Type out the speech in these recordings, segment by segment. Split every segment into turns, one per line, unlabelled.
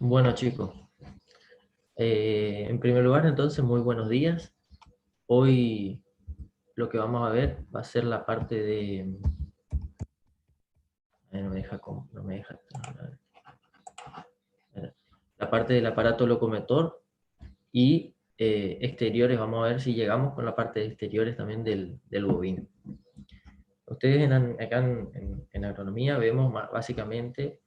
Bueno chicos, en primer lugar entonces muy buenos días. Hoy lo que vamos a ver va a ser la parte de... no me deja, no me deja... La parte del aparato locomotor y exteriores. Vamos a ver si llegamos con la parte de exteriores también del bovino. Ustedes acá en agronomía vemos básicamente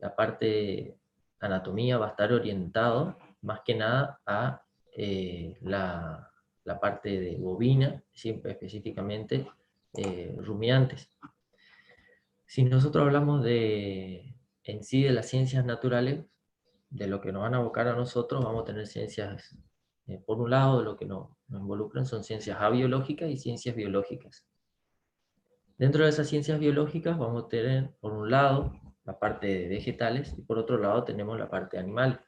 la parte de anatomía va a estar orientado más que nada a la parte de bovina, siempre específicamente rumiantes. Si nosotros hablamos en sí de las ciencias naturales, de lo que nos van a abocar a nosotros, vamos a tener ciencias, por un lado, de lo que nos involucran son ciencias abiológicas y ciencias biológicas. Dentro de esas ciencias biológicas vamos a tener, por un lado, la parte de vegetales y por otro lado tenemos la parte animal.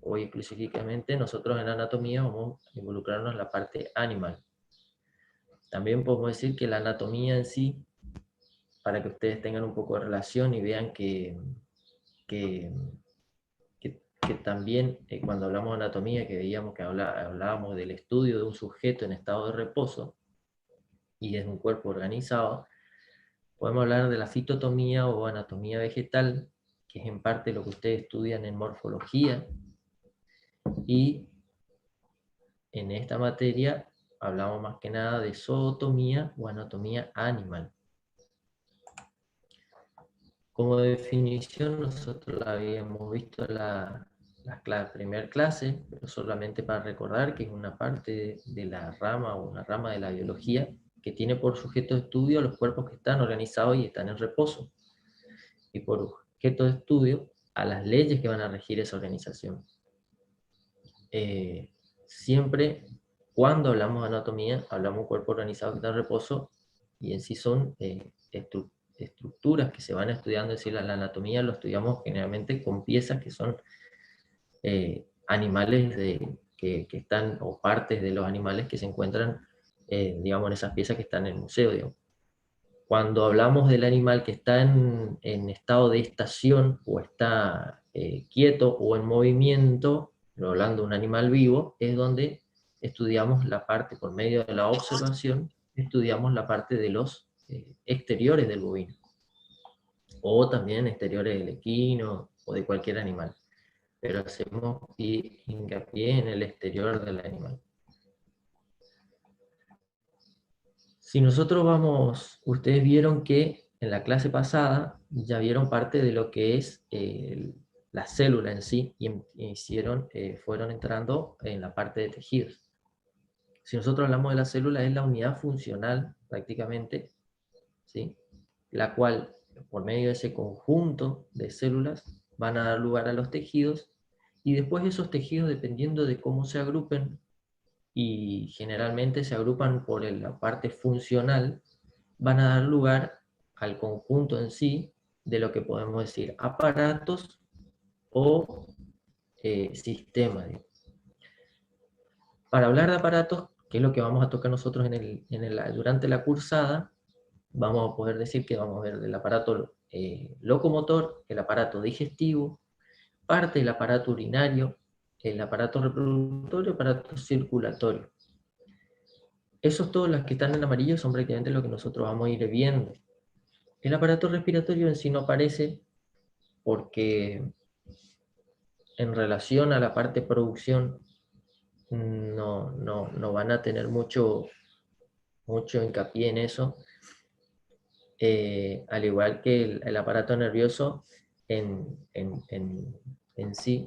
Hoy específicamente nosotros en anatomía vamos a involucrarnos en la parte animal. También podemos decir que la anatomía en sí, para que ustedes tengan un poco de relación y vean que, que también cuando hablamos de anatomía, que veíamos que hablábamos del estudio de un sujeto en estado de reposo y es un cuerpo organizado, podemos hablar de la fitotomía o anatomía vegetal, que es en parte lo que ustedes estudian en morfología, y en esta materia hablamos más que nada de zootomía o anatomía animal. Como definición nosotros la habíamos visto en la primera clase, pero solamente para recordar que es una parte de la rama o una rama de la biología que tiene por sujeto de estudio los cuerpos que están organizados y están en reposo, y por objeto de estudio a las leyes que van a regir esa organización. Siempre cuando hablamos de anatomía, hablamos de un cuerpo organizado que está en reposo, y en sí son estructuras que se van estudiando. Es decir, la anatomía lo estudiamos generalmente con piezas que son animales que están, o partes de los animales que se encuentran, digamos, en esas piezas que están en el museo, digamos. Cuando hablamos del animal que está en estado de estación o está quieto o en movimiento, pero hablando de un animal vivo, es donde estudiamos la parte, por medio de la observación, estudiamos la parte de los exteriores del bovino, o también exteriores del equino o de cualquier animal, pero hacemos hincapié en el exterior del animal. Si nosotros vamos, ustedes vieron que en la clase pasada ya vieron parte de lo que es la célula en sí, y fueron entrando en la parte de tejidos. Si nosotros hablamos de la célula, es la unidad funcional prácticamente, ¿sí? La cual, por medio de ese conjunto de células, van a dar lugar a los tejidos, y después esos tejidos, dependiendo de cómo se agrupen, y generalmente se agrupan por la parte funcional, van a dar lugar al conjunto en sí de lo que podemos decir aparatos o sistemas. Para hablar de aparatos, que es lo que vamos a tocar nosotros durante la cursada, vamos a poder decir que vamos a ver el aparato locomotor, el aparato digestivo, parte del aparato urinario, el aparato reproductor y el aparato circulatorio. Esos todos los que están en amarillo son prácticamente lo que nosotros vamos a ir viendo. El aparato respiratorio en sí no aparece porque en relación a la parte de producción no van a tener mucho hincapié en eso, al igual que el aparato nervioso en sí.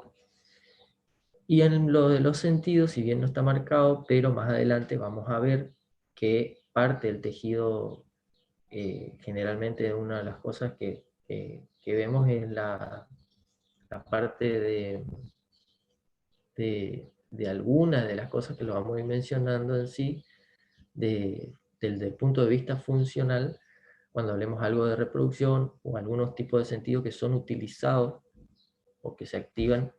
Y en lo de los sentidos, si bien no está marcado, pero más adelante vamos a ver que parte del tejido, generalmente una de las cosas que vemos es la parte de algunas de las cosas que lo vamos a ir mencionando en sí, desde el punto de vista funcional, cuando hablemos algo de reproducción o algunos tipos de sentidos que son utilizados o que se activan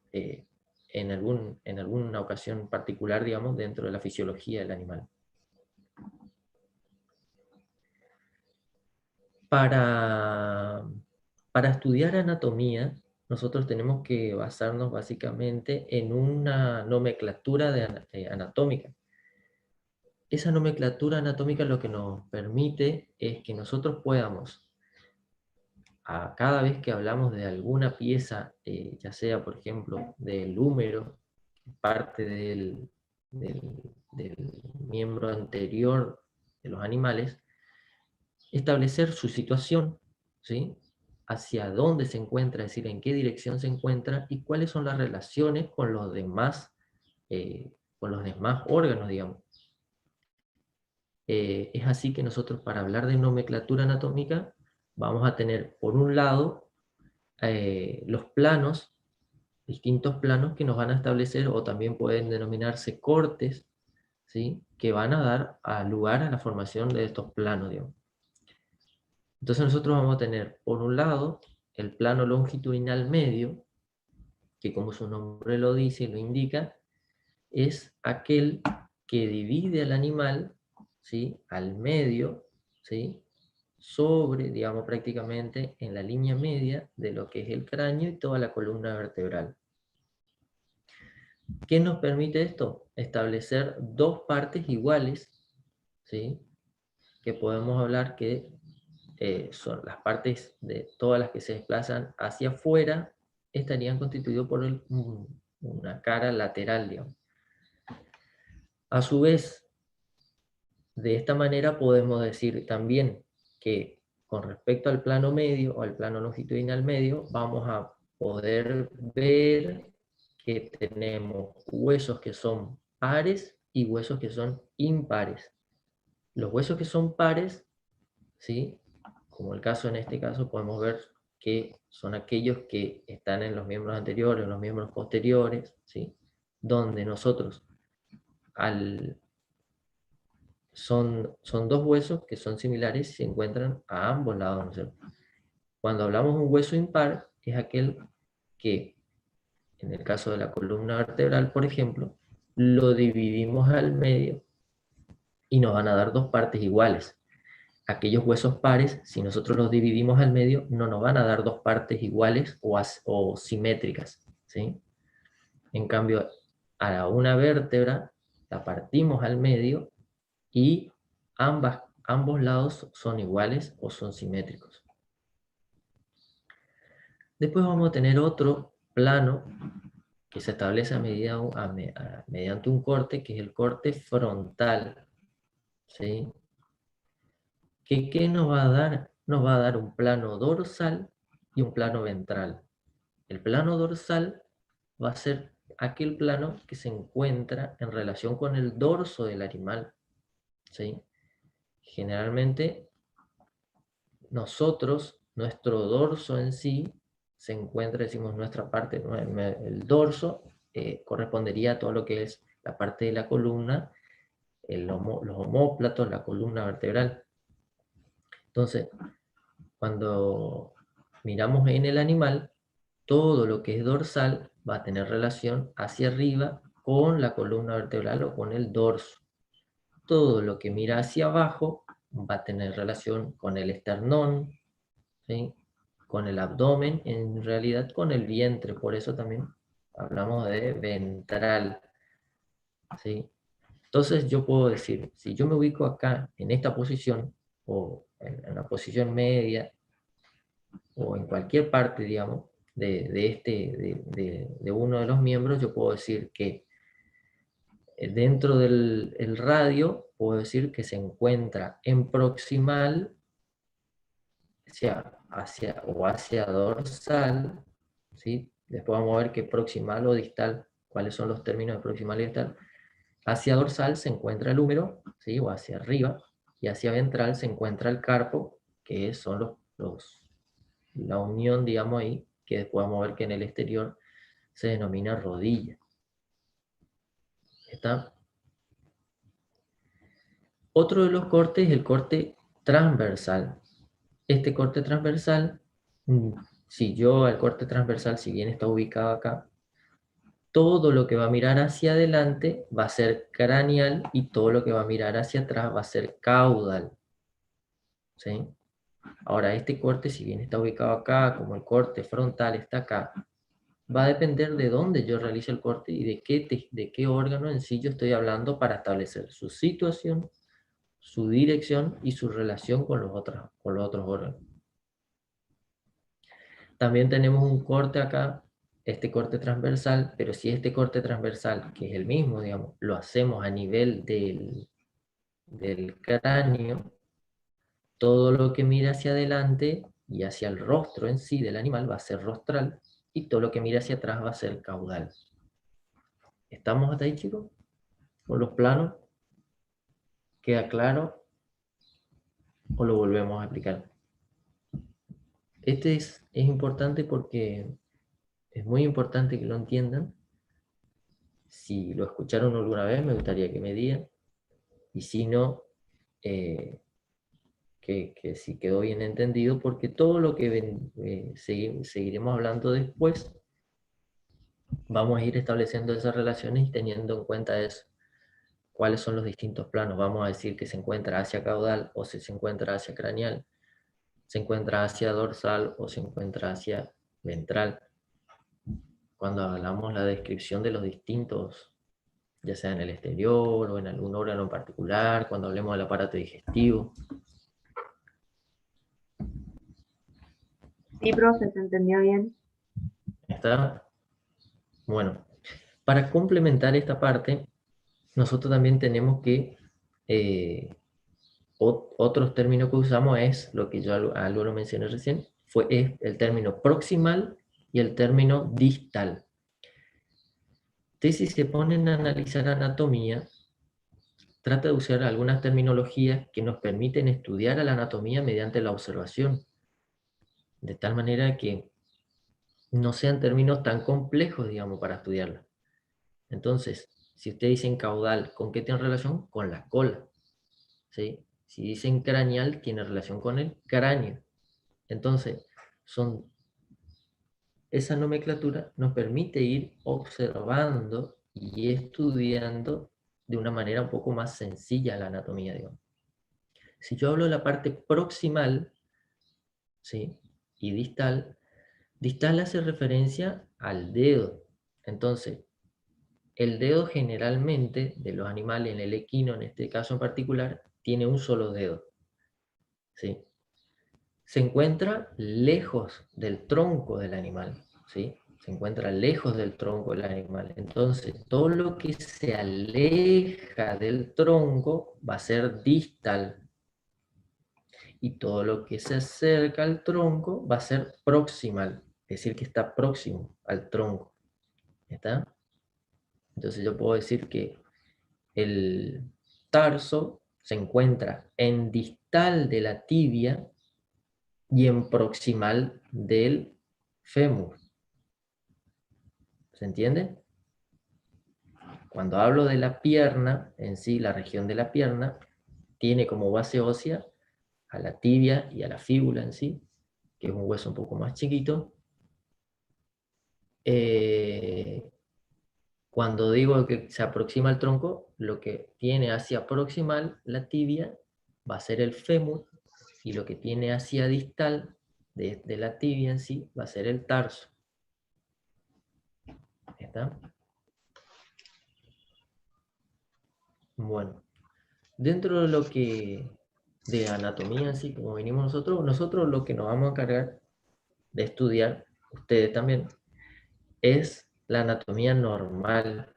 en alguna ocasión particular, digamos, dentro de la fisiología del animal. Para estudiar anatomía, nosotros tenemos que basarnos básicamente en una nomenclatura anatómica. Esa nomenclatura anatómica lo que nos permite es que nosotros podamos, a cada vez que hablamos de alguna pieza, ya sea por ejemplo del húmero, parte del, del miembro anterior de los animales, establecer su situación, ¿sí? Hacia dónde se encuentra, es decir, en qué dirección se encuentra y cuáles son las relaciones con los demás órganos, digamos. Es así que nosotros, para hablar de nomenclatura anatómica, vamos a tener, por un lado, los planos, distintos planos que nos van a establecer, o también pueden denominarse cortes, ¿sí? Que van a dar lugar a la formación de estos planos, digamos. Entonces nosotros vamos a tener, por un lado, el plano longitudinal medio, que como su nombre lo dice y lo indica, es aquel que divide al animal, ¿sí? Al medio, ¿sí? Sobre, digamos, prácticamente en la línea media de lo que es el cráneo y toda la columna vertebral. ¿Qué nos permite esto? Establecer dos partes iguales, ¿sí? Que podemos hablar que son las partes de todas las que se desplazan hacia afuera, estarían constituidos por una cara lateral, digamos. A su vez, de esta manera podemos decir también que con respecto al plano medio o al plano longitudinal medio, vamos a poder ver que tenemos huesos que son pares y huesos que son impares. Los huesos que son pares, ¿sí? Como el caso en este caso, podemos ver que son aquellos que están en los miembros anteriores, en los miembros posteriores, ¿sí? Donde nosotros, son dos huesos que son similares y se encuentran a ambos lados, ¿no es cierto? Cuando hablamos de un hueso impar, es aquel que, en el caso de la columna vertebral, por ejemplo, lo dividimos al medio y nos van a dar dos partes iguales. Aquellos huesos pares, si nosotros los dividimos al medio, no nos van a dar dos partes iguales o simétricas, ¿sí? En cambio, a una vértebra la partimos al medio y ambos lados son iguales o son simétricos. Después vamos a tener otro plano que se establece mediante un corte, que es el corte frontal, ¿sí? ¿Qué nos va a dar? Nos va a dar un plano dorsal y un plano ventral. El plano dorsal va a ser aquel plano que se encuentra en relación con el dorso del animal, ¿sí? Generalmente nuestro dorso en sí, se encuentra, decimos, nuestra parte, el dorso correspondería a todo lo que es la parte de la columna, los omóplatos, la columna vertebral. Entonces, cuando miramos en el animal, todo lo que es dorsal va a tener relación hacia arriba con la columna vertebral o con el dorso. Todo lo que mira hacia abajo va a tener relación con el esternón, ¿sí? Con el abdomen, en realidad con el vientre, por eso también hablamos de ventral, ¿sí? Entonces yo puedo decir, si yo me ubico acá, en esta posición, o en la posición media, o en cualquier parte, digamos, de uno de los miembros, yo puedo decir que dentro del radio, puedo decir que se encuentra en proximal hacia dorsal, ¿sí? Después vamos a ver que proximal o distal, cuáles son los términos de proximal y distal. Hacia dorsal se encuentra el húmero, ¿sí? O hacia arriba, y hacia ventral se encuentra el carpo, que son la unión, digamos ahí, que después vamos a ver que en el exterior se denomina rodilla. ¿Está? Otro de los cortes es el corte transversal. Este corte transversal, el corte transversal, si bien está ubicado acá, todo lo que va a mirar hacia adelante va a ser craneal y todo lo que va a mirar hacia atrás va a ser caudal, ¿sí? Ahora, este corte, si bien está ubicado acá, como el corte frontal está acá, va a depender de dónde yo realice el corte y de qué órgano en sí yo estoy hablando para establecer su situación, su dirección y su relación con los otros órganos. También tenemos un corte acá, este corte transversal, pero si este corte transversal, que es el mismo, digamos, lo hacemos a nivel del cráneo, todo lo que mira hacia adelante y hacia el rostro en sí del animal va a ser rostral, y todo lo que mira hacia atrás va a ser caudal. ¿Estamos hasta ahí, chicos? ¿Con los planos? ¿Queda claro? ¿O lo volvemos a explicar? Este es importante porque es muy importante que lo entiendan. Si lo escucharon alguna vez, me gustaría que me digan. Y si no, eh, que si quedó bien entendido, porque todo lo que seguiremos hablando después, vamos a ir estableciendo esas relaciones y teniendo en cuenta eso. ¿Cuáles son los distintos planos? Vamos a decir que se encuentra hacia caudal o si se encuentra hacia craneal, se encuentra hacia dorsal o se encuentra hacia ventral. Cuando hablamos la descripción de los distintos, ya sea en el exterior o en algún órgano en particular, cuando hablemos del aparato digestivo.
Sí, profe, se entendió bien.
¿Está? Bueno, para complementar esta parte, nosotros también tenemos que, otros términos que usamos es, lo que yo algo lo mencioné recién, es el término proximal y el término distal. Entonces, si se ponen a analizar anatomía, trata de usar algunas terminologías que nos permiten estudiar a la anatomía mediante la observación, de tal manera que no sean términos tan complejos, digamos, para estudiarla. Entonces, si ustedes dicen caudal, ¿con qué tiene relación? Con la cola, ¿sí? Si dicen craneal, tiene relación con el cráneo. Entonces, esa nomenclatura nos permite ir observando y estudiando de una manera un poco más sencilla la anatomía, digamos. Si yo hablo de la parte proximal, ¿sí? Y distal, distal hace referencia al dedo. Entonces, el dedo generalmente de los animales, en el equino en este caso en particular, tiene un solo dedo, ¿sí? Se encuentra lejos del tronco del animal, ¿sí? Se encuentra lejos del tronco del animal. Entonces, todo lo que se aleja del tronco va a ser distal. Y todo lo que se acerca al tronco va a ser proximal, es decir, que está próximo al tronco. ¿Está? Entonces yo puedo decir que el tarso se encuentra en distal de la tibia y en proximal del fémur. ¿Se entiende? Cuando hablo de la pierna, en sí, la región de la pierna, tiene como base ósea a la tibia y a la fíbula en sí, que es un hueso un poco más chiquito. Cuando digo que se aproxima al tronco, lo que tiene hacia proximal la tibia va a ser el fémur, y lo que tiene hacia distal de la tibia en sí va a ser el tarso. ¿Está? Bueno, dentro de lo que de anatomía en sí, como venimos nosotros lo que nos vamos a encargar de estudiar, ustedes también, es la anatomía normal,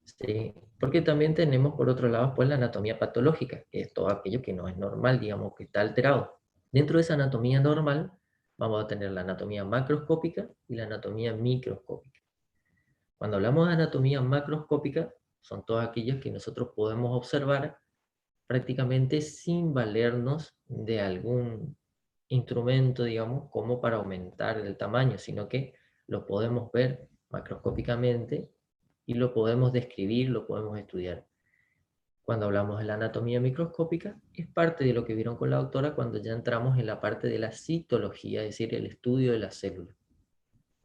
¿sí? Porque también tenemos por otro lado pues la anatomía patológica, que es todo aquello que no es normal, digamos que está alterado. Dentro de esa anatomía normal vamos a tener la anatomía macroscópica y la anatomía microscópica. Cuando hablamos de anatomía macroscópica, son todas aquellas que nosotros podemos observar prácticamente sin valernos de algún instrumento, digamos, como para aumentar el tamaño, sino que lo podemos ver macroscópicamente y lo podemos describir, lo podemos estudiar. Cuando hablamos de la anatomía microscópica, es parte de lo que vieron con la doctora cuando ya entramos en la parte de la citología, es decir, el estudio de las células,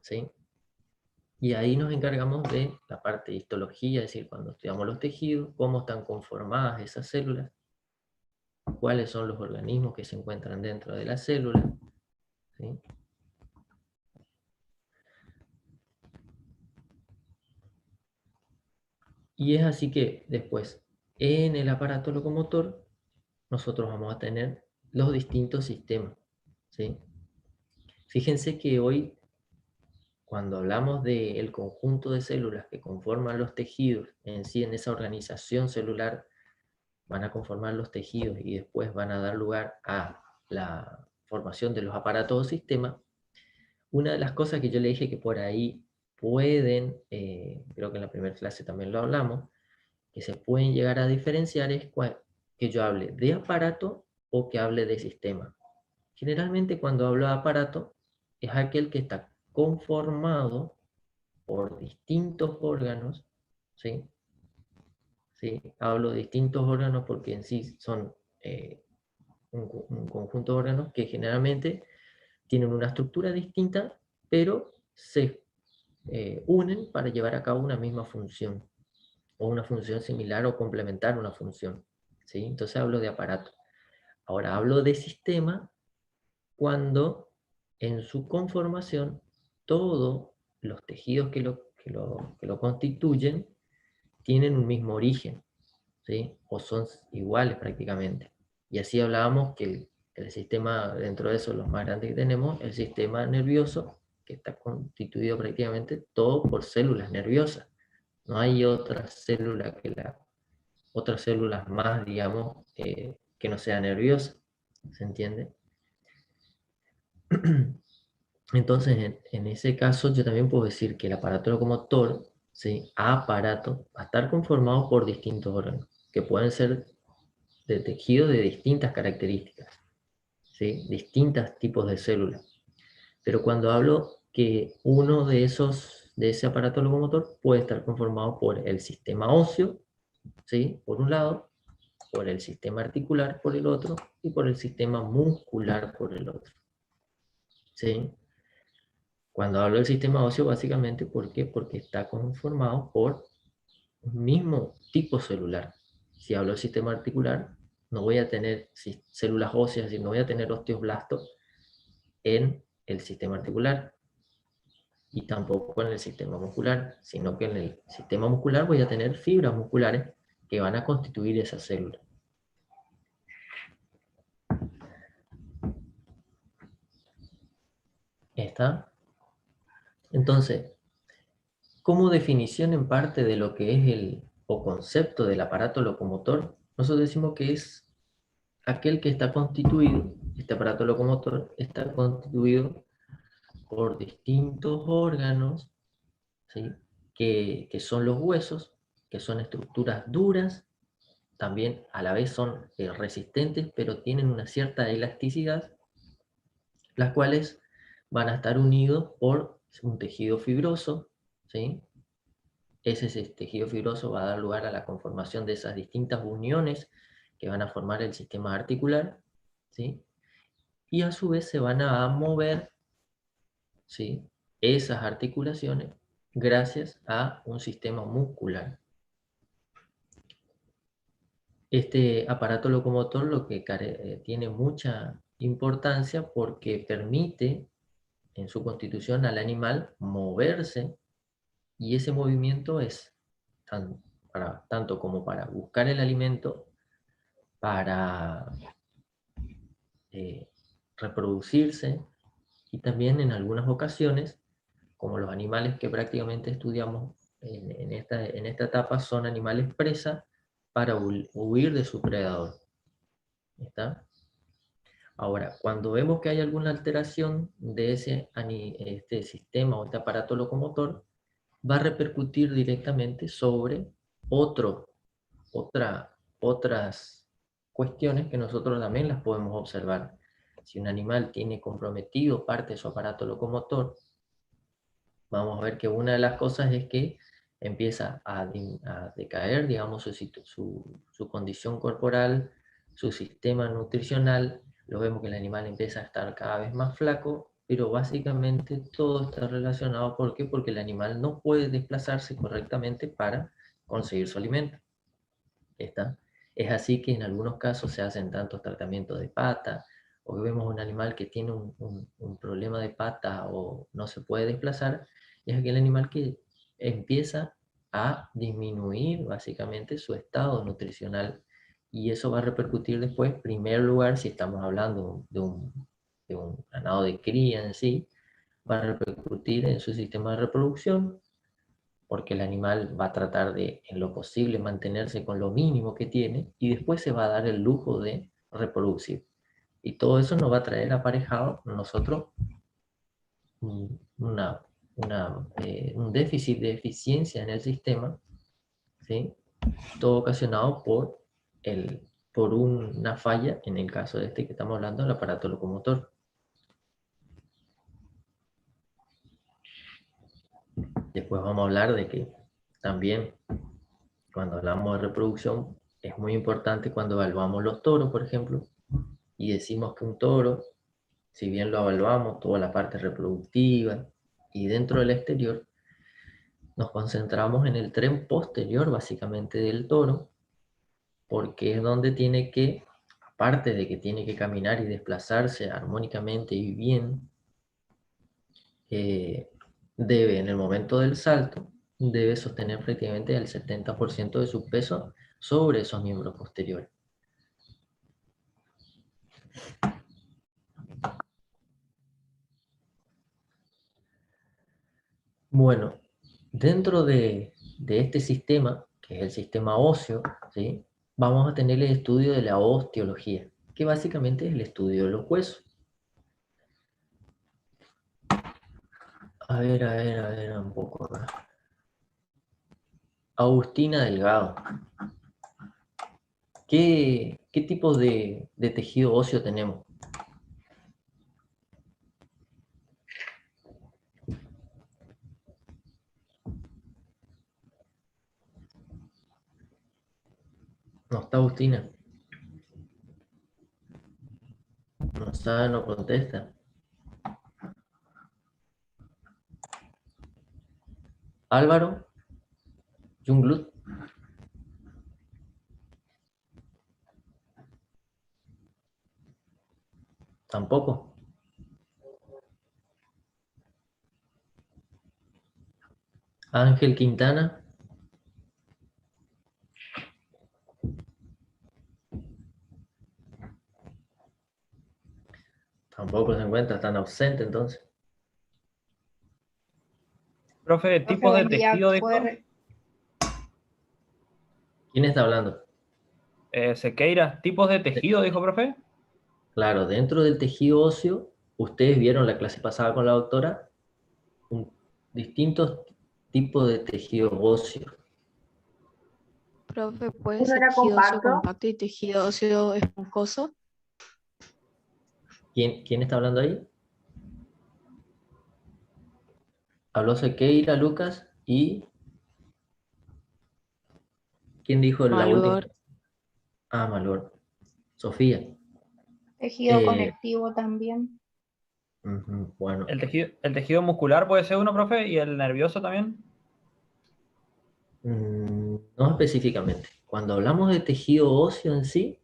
¿sí? Y ahí nos encargamos de la parte de histología, es decir, cuando estudiamos los tejidos, cómo están conformadas esas células. cuáles son los organismos que se encuentran dentro de la célula, ¿sí? Y es así que después, en el aparato locomotor, nosotros vamos a tener los distintos sistemas, ¿sí? Fíjense que hoy, cuando hablamos del conjunto de células que conforman los tejidos en sí, en esa organización celular, van a conformar los tejidos y después van a dar lugar a la formación de los aparatos o sistemas. Una de las cosas que yo le dije que por ahí pueden, creo que en la primera clase también lo hablamos, que se pueden llegar a diferenciar es que yo hable de aparato o que hable de sistema. Generalmente cuando hablo de aparato es aquel que está conformado por distintos órganos, ¿sí? ¿Sí? Hablo de distintos órganos porque en sí son un conjunto de órganos que generalmente tienen una estructura distinta, pero se unen para llevar a cabo una misma función, o una función similar o complementar una función, ¿sí? Entonces hablo de aparato. Ahora hablo de sistema cuando en su conformación todos los tejidos que lo constituyen tienen un mismo origen, ¿sí? O son iguales prácticamente. Y así hablábamos que el sistema, dentro de eso, los más grandes que tenemos, el sistema nervioso, que está constituido prácticamente todo por células nerviosas. No hay otra célula otras células más, digamos, que no sea nerviosa. ¿Se entiende? Entonces, en ese caso, yo también puedo decir que el aparato locomotor, ¿sí? Aparato, va a estar conformado por distintos órganos, que pueden ser de tejidos de distintas características, ¿sí? Distintos tipos de células. Pero cuando hablo que uno de ese aparato locomotor puede estar conformado por el sistema óseo, ¿sí? Por un lado, por el sistema articular por el otro, y por el sistema muscular por el otro, ¿sí? Cuando hablo del sistema óseo, básicamente, ¿por qué? Porque está conformado por un mismo tipo celular. Si hablo del sistema articular, no voy a tener células óseas, y no voy a tener osteoblastos en el sistema articular, y tampoco en el sistema muscular, sino que en el sistema muscular voy a tener fibras musculares que van a constituir esa célula. ¿Está? Entonces, como definición en parte de lo que es o concepto del aparato locomotor, nosotros decimos que es aquel que está constituido, este aparato locomotor está constituido por distintos órganos, ¿sí? que son los huesos, que son estructuras duras, también a la vez son resistentes, pero tienen una cierta elasticidad, las cuales van a estar unidos por un tejido fibroso, ¿sí? Ese tejido fibroso va a dar lugar a la conformación de esas distintas uniones que van a formar el sistema articular, ¿sí? Y a su vez se van a mover, ¿sí? Esas articulaciones gracias a un sistema muscular. Este aparato locomotor lo que tiene mucha importancia porque permite en su constitución al animal moverse, y ese movimiento es tanto como para buscar el alimento, para eh, reproducirse, y también en algunas ocasiones, como los animales que prácticamente estudiamos en esta etapa, son animales presa para huir de su predador. ¿Está? Ahora, cuando vemos que hay alguna alteración de este sistema o este aparato locomotor, va a repercutir directamente sobre otras cuestiones que nosotros también las podemos observar. Si un animal tiene comprometido parte de su aparato locomotor, vamos a ver que una de las cosas es que empieza a decaer, digamos, su condición corporal, su sistema nutricional. Lo vemos que el animal empieza a estar cada vez más flaco, pero básicamente todo está relacionado. ¿Por qué? Porque el animal no puede desplazarse correctamente para conseguir su alimento. ¿Está? Es así que en algunos casos se hacen tantos tratamientos de pata, o que vemos un animal que tiene un problema de pata o no se puede desplazar, y es aquel animal que empieza a disminuir básicamente su estado nutricional, y eso va a repercutir después, en primer lugar, si estamos hablando de un ganado de cría en sí, va a repercutir en su sistema de reproducción, porque el animal va a tratar de, en lo posible, mantenerse con lo mínimo que tiene, y después se va a dar el lujo de reproducir. Y todo eso nos va a traer aparejado nosotros una, un déficit de eficiencia en el sistema, ¿sí? Todo ocasionado por una falla, en el caso de este que estamos hablando, del aparato locomotor. Después vamos a hablar de que también, cuando hablamos de reproducción, es muy importante cuando evaluamos los toros, por ejemplo, y decimos que un toro, si bien lo evaluamos toda la parte reproductiva y dentro del exterior, nos concentramos en el tren posterior básicamente del toro, porque es donde tiene que, aparte de que tiene que caminar y desplazarse armónicamente y bien, eh, debe en el momento del salto, debe sostener prácticamente el 70% de su peso sobre esos miembros posteriores. Bueno, dentro de este sistema, que es el sistema óseo, ¿sí? Vamos a tener el estudio de la osteología, que básicamente es el estudio de los huesos. A ver, un poco acá. Agustina Delgado. ¿Qué tipo de tejido óseo tenemos? No está Agustina. No sabe, no contesta. Álvaro, Junglut, tampoco. Ángel Quintana, tampoco se encuentra, tan ausente entonces.
Profe,
Profe,
tipos de
buen día.
tejido, dijo.
¿Quién está hablando?
Sequeira, tipos de tejido, dijo, profe.
Claro, dentro del tejido óseo, ustedes vieron la clase pasada con la doctora, distintos tipos de tejido óseo.
Profe, ¿puede
¿Uno
ser
era
tejido óseo
compacto?
compacto y tejido óseo esponjoso?
¿Quién está hablando ahí? Habló Sequeira, Lucas, y ¿quién dijo la última?
Malor.
Ah, Malor. Sofía.
Tejido conectivo también.
Bueno,
El tejido muscular puede ser uno, profe, y el nervioso también.
no específicamente. Cuando hablamos de tejido óseo en sí,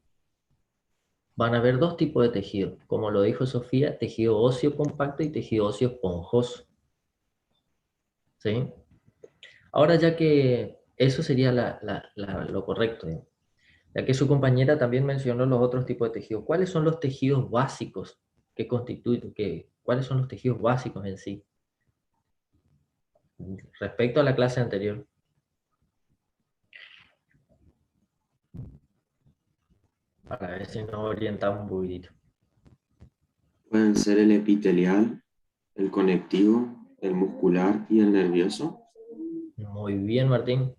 van a haber dos tipos de tejido. Como lo dijo Sofía, tejido óseo compacto y tejido óseo esponjoso. ¿Sí? Ahora, ya que eso sería lo correcto, ¿eh? Ya que su compañera también mencionó los otros tipos de tejidos, ¿cuáles son los tejidos básicos que constituyen, cuáles son los tejidos básicos en sí? Respecto a la clase anterior. Para ver si nos orientamos un poquitito.
Pueden ser el epitelial, el conectivo, el muscular y el nervioso.
Muy bien, Martín.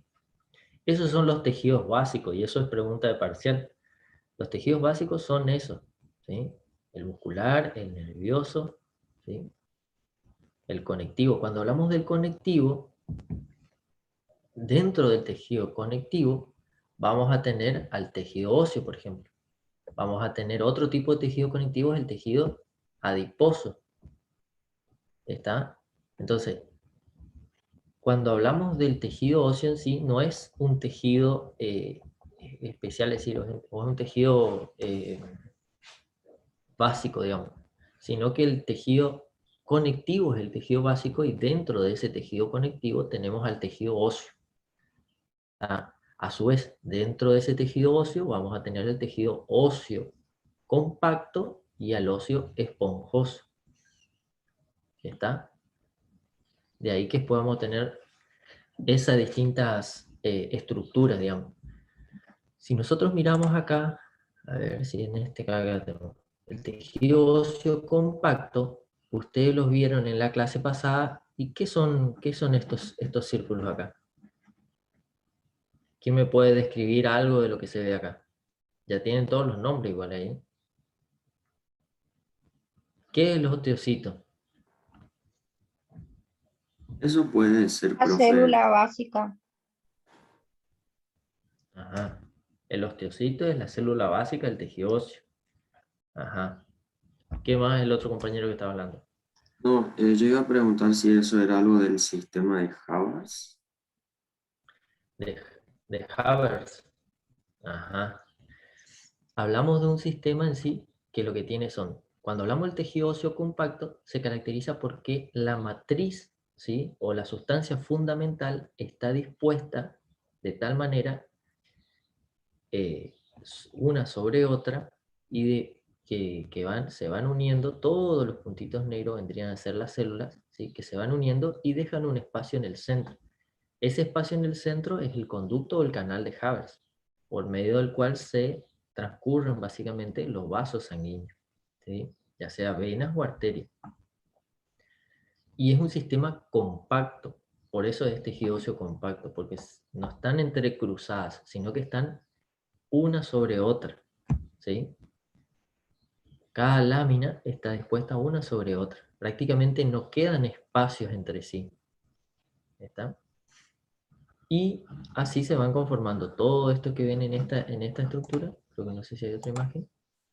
Esos son los tejidos básicos, y eso es pregunta de parcial. Los tejidos básicos son esos, ¿sí? El muscular, el nervioso, ¿sí? El conectivo. Cuando hablamos del conectivo, dentro del tejido conectivo, vamos a tener al tejido óseo, por ejemplo. Vamos a tener otro tipo de tejido conectivo, el tejido adiposo. ¿Está? Entonces, cuando hablamos del tejido óseo en sí, no es un tejido especial, es decir, o es un tejido básico, digamos, sino que el tejido conectivo es el tejido básico y dentro de ese tejido conectivo tenemos al tejido óseo. A su vez, dentro de ese tejido óseo vamos a tener el tejido óseo compacto y al óseo esponjoso. ¿Está? De ahí que podamos tener esas distintas estructuras, digamos. Si nosotros miramos acá, a ver si en este caso tenemos el tejido óseo compacto, ustedes los vieron en la clase pasada, ¿y qué son estos círculos acá? ¿Quién me puede describir algo de lo que se ve acá? Ya tienen todos los nombres igual ahí. ¿Qué es el osteocito?
Eso puede ser,
La
profe.
célula básica.
Ajá. El osteocito es la célula básica del tejido óseo. Ajá. ¿Qué más el otro compañero que estaba hablando?
No, yo iba a preguntar si eso era algo del sistema de Habermas.
De Habermas. Ajá. Hablamos de un sistema en sí que lo que tiene son, cuando hablamos del tejido óseo compacto, se caracteriza porque la matriz, ¿sí? O la sustancia fundamental está dispuesta de tal manera una sobre otra y se van uniendo, todos los puntitos negros vendrían a ser las células, ¿sí? Que se van uniendo y dejan un espacio en el centro. Ese espacio en el centro es el conducto o el canal de Habermas, por medio del cual se transcurren básicamente los vasos sanguíneos, ¿sí? Ya sea venas o arterias. Y es un sistema compacto, por eso es tejido óseo compacto, porque no están entrecruzadas, sino que están una sobre otra, ¿sí? Cada lámina está dispuesta una sobre otra. Prácticamente no quedan espacios entre sí. ¿Está? Y así se van conformando todo esto que ven en esta estructura. Creo que no sé si hay otra imagen.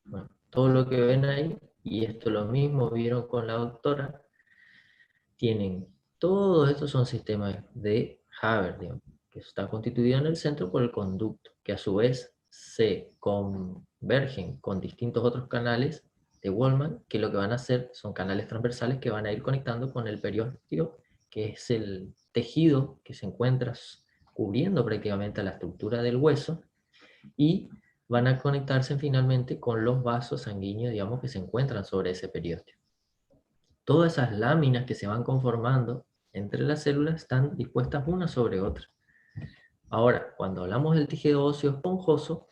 Bueno, todo lo que ven ahí, y esto lo mismo vieron con la doctora, tienen, todos estos son sistemas de Haber, digamos, que está constituido en el centro por el conducto, que a su vez se convergen con distintos otros canales de Wallman, que lo que van a hacer son canales transversales que van a ir conectando con el periósteo, que es el tejido que se encuentra cubriendo prácticamente a la estructura del hueso, y van a conectarse finalmente con los vasos sanguíneos, digamos, que se encuentran sobre ese periósteo. Todas esas láminas que se van conformando entre las células están dispuestas una sobre otra. Ahora, cuando hablamos del tejido óseo esponjoso,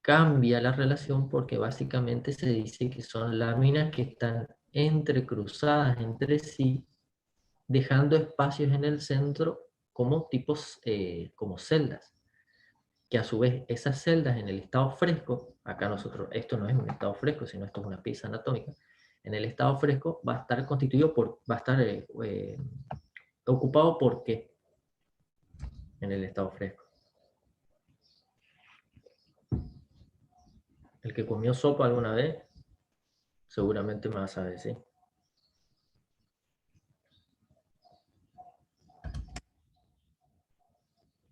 cambia la relación porque básicamente se dice que son láminas que están entrecruzadas entre sí, dejando espacios en el centro como tipos, como celdas, que a su vez esas celdas en el estado fresco, acá nosotros, esto no es un estado fresco, sino esto es una pieza anatómica, en el estado fresco va a estar constituido por, va a estar ocupado por qué en el estado fresco. El que comió sopa alguna vez, seguramente me va a saber, ¿sí?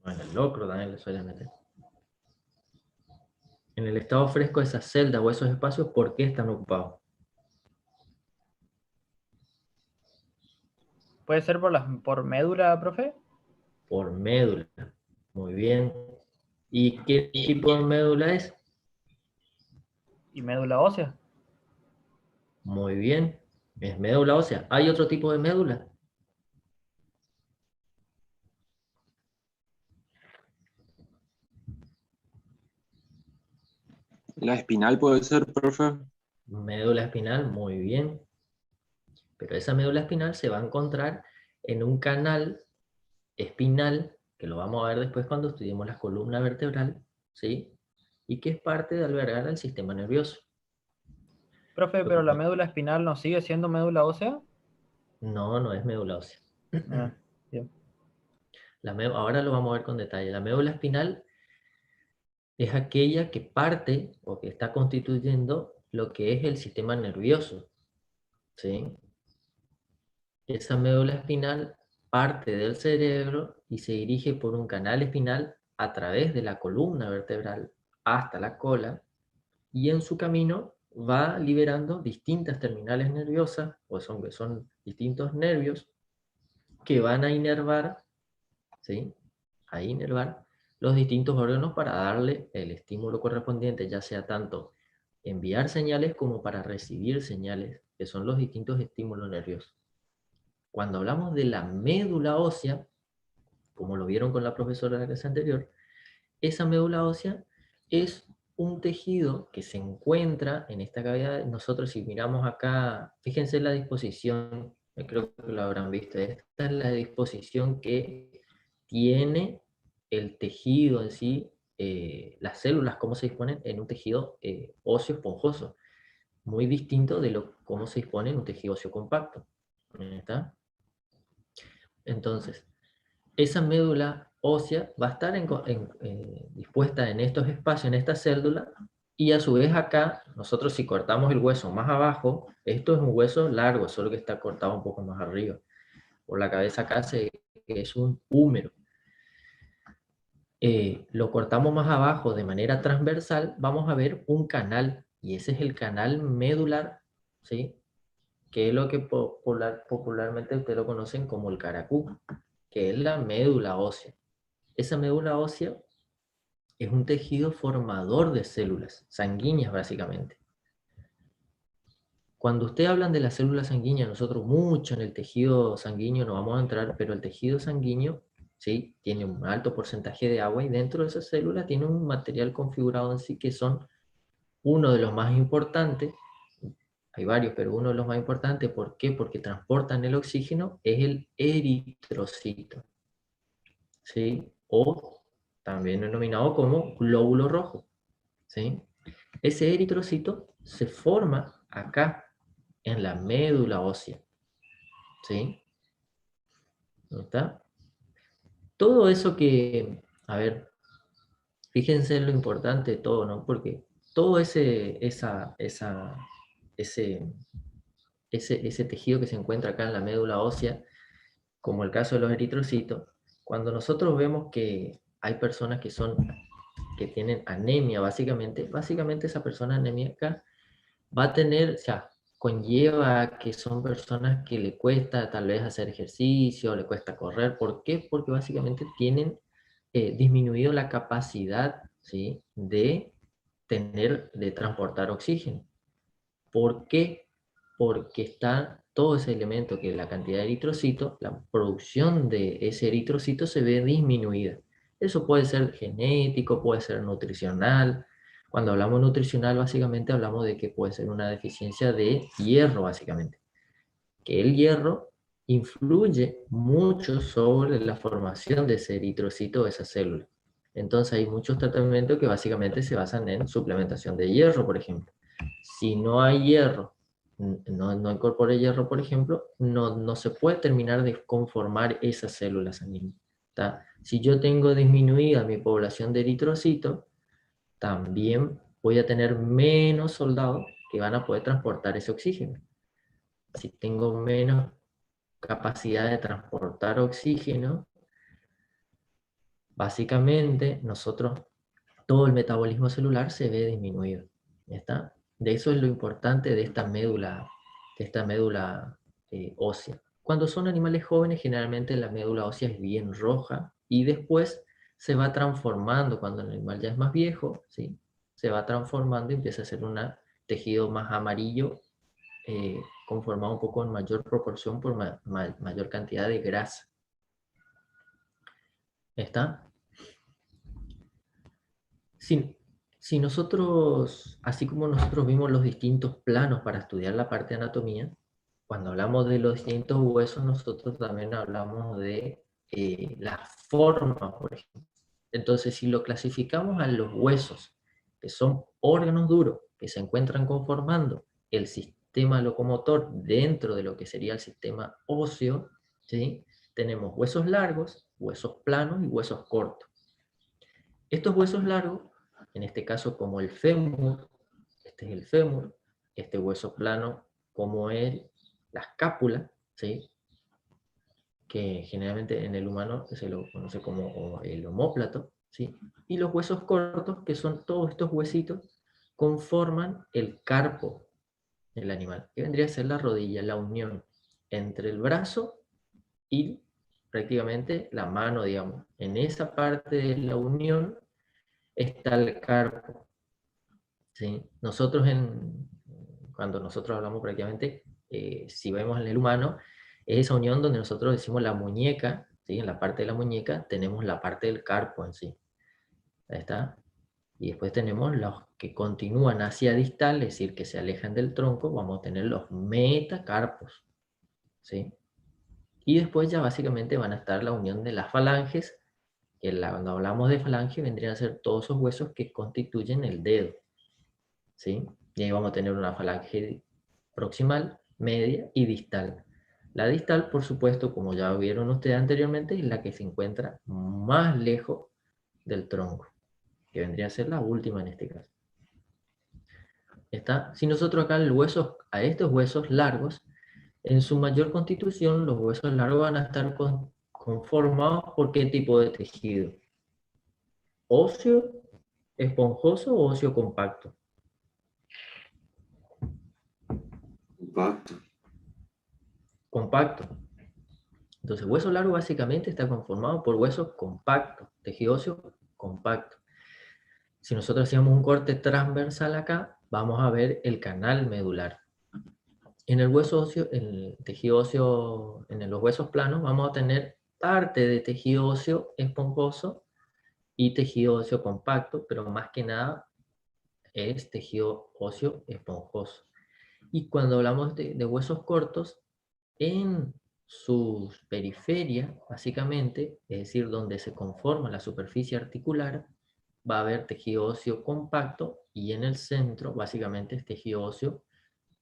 Bueno, el locro también le suele meter. En el estado fresco, esas celdas o esos espacios, ¿por qué están ocupados?
¿Puede ser por médula, profe?
Por médula. Muy bien. ¿Y qué tipo de médula es?
¿Y médula ósea?
Muy bien. Es médula ósea. ¿Hay otro tipo de médula?
La espinal puede ser, profe.
Médula espinal, muy bien. Pero esa médula espinal se va a encontrar en un canal espinal, que lo vamos a ver después cuando estudiemos la columna vertebral, ¿sí? Y que es parte de albergar al sistema nervioso.
Profe, pero la médula espinal no sigue siendo médula ósea.
No, no es médula ósea.
Ah, bien.
Ahora lo vamos a ver con detalle. La médula espinal es aquella que parte o que está constituyendo lo que es el sistema nervioso, ¿sí? Esa médula espinal parte del cerebro y se dirige por un canal espinal a través de la columna vertebral hasta la cola, y en su camino va liberando distintas terminales nerviosas, o son distintos nervios que van a inervar, ¿sí? A inervar los distintos órganos para darle el estímulo correspondiente, ya sea tanto enviar señales como para recibir señales, que son los distintos estímulos nerviosos. Cuando hablamos de la médula ósea, como lo vieron con la profesora de la clase anterior, esa médula ósea es un tejido que se encuentra en esta cavidad. Nosotros, si miramos acá, fíjense la disposición, creo que lo habrán visto, esta es la disposición que tiene el tejido en sí, las células, cómo se disponen en un tejido óseo esponjoso, muy distinto de cómo se dispone en un tejido óseo compacto. ¿Está? Entonces, esa médula ósea va a estar dispuesta en estos espacios, en esta célula, y a su vez acá, nosotros si cortamos el hueso más abajo, esto es un hueso largo, solo que está cortado un poco más arriba. Por la cabeza acá es un húmero. Lo cortamos más abajo de manera transversal, vamos a ver un canal, y ese es el canal medular, ¿sí? Que es lo que popularmente ustedes lo conocen como el caracú, que es la médula ósea. Esa médula ósea es un tejido formador de células sanguíneas, básicamente. Cuando ustedes hablan de las células sanguíneas, nosotros mucho en el tejido sanguíneo no vamos a entrar, pero el tejido sanguíneo, ¿sí?, tiene un alto porcentaje de agua, y dentro de esas células tiene un material configurado en sí que son uno de los más importantes. Hay varios, pero uno de los más importantes, ¿por qué? Porque transportan el oxígeno, es el eritrocito, ¿sí? O también denominado como glóbulo rojo, ¿sí? Ese eritrocito se forma acá, en la médula ósea, ¿sí? ¿No está? Todo eso que, a ver, fíjense en lo importante de todo, ¿no? Porque todo ese tejido que se encuentra acá en la médula ósea, como el caso de los eritrocitos, cuando nosotros vemos que hay personas que tienen anemia, básicamente esa persona anemíaca va a tener, o sea, conlleva que son personas que le cuesta tal vez hacer ejercicio, le cuesta correr. ¿Por qué? Porque básicamente tienen disminuido la capacidad, ¿sí?, de transportar oxígeno. ¿Por qué? Porque está todo ese elemento, que es la cantidad de eritrocitos, la producción de ese eritrocito se ve disminuida. Eso puede ser genético, puede ser nutricional. Cuando hablamos nutricional, básicamente hablamos de que puede ser una deficiencia de hierro, básicamente. Que el hierro influye mucho sobre la formación de ese eritrocito, de esa célula. Entonces hay muchos tratamientos que básicamente se basan en suplementación de hierro, por ejemplo. Si no hay hierro, no incorpore hierro, por ejemplo, no se puede terminar de conformar esas células sanguíneas. Si yo tengo disminuida mi población de eritrocitos, también voy a tener menos soldados que van a poder transportar ese oxígeno. Si tengo menos capacidad de transportar oxígeno, básicamente todo el metabolismo celular se ve disminuido. ¿Está? De eso es lo importante de esta médula ósea. Cuando son animales jóvenes, generalmente la médula ósea es bien roja, y después se va transformando, cuando el animal ya es más viejo, ¿sí?, se va transformando y empieza a ser un tejido más amarillo, conformado un poco en mayor proporción por mayor cantidad de grasa. ¿Está? Si nosotros, así como nosotros vimos los distintos planos para estudiar la parte de anatomía, cuando hablamos de los distintos huesos, nosotros también hablamos de las formas, por ejemplo. Entonces, si lo clasificamos a los huesos, que son órganos duros, que se encuentran conformando el sistema locomotor dentro de lo que sería el sistema óseo, ¿sí?, tenemos huesos largos, huesos planos y huesos cortos. Estos huesos largos, en este caso como el fémur, este es el fémur, este hueso plano como es la escápula, ¿sí?, que generalmente en el humano se lo conoce como el omóplato, ¿sí? Y los huesos cortos, que son todos estos huesitos, conforman el carpo del animal, que vendría a ser la rodilla, la unión entre el brazo y prácticamente la mano, digamos. En esa parte de la unión está el carpo, ¿sí? Cuando nosotros hablamos prácticamente, si vemos en el humano, es esa unión donde nosotros decimos la muñeca, ¿sí? En la parte de la muñeca tenemos la parte del carpo en sí. Ahí está. Y después tenemos los que continúan hacia distal, es decir, que se alejan del tronco, vamos a tener los metacarpos, ¿sí? Y después ya básicamente van a estar la unión de las falanges, que cuando hablamos de falange vendrían a ser todos esos huesos que constituyen el dedo, ¿sí? Y ahí vamos a tener una falange proximal, media y distal. La distal, por supuesto, como ya vieron ustedes anteriormente, es la que se encuentra más lejos del tronco, que vendría a ser la última en este caso. ¿Está? Si nosotros acá a estos huesos largos, en su mayor constitución, los huesos largos van a estar conformados por qué tipo de tejido. ¿Óseo, esponjoso o óseo compacto?
Compacto.
Compacto. Entonces, hueso largo básicamente está conformado por huesos compactos, tejido óseo compacto. Si nosotros hacíamos un corte transversal acá, vamos a ver el canal medular. En el hueso óseo, en el tejido óseo, en los huesos planos, vamos a tener parte de tejido óseo esponjoso y tejido óseo compacto, pero más que nada es tejido óseo esponjoso. Y cuando hablamos de huesos cortos, en sus periferias, básicamente, es decir, donde se conforma la superficie articular, va a haber tejido óseo compacto y en el centro, básicamente, es tejido óseo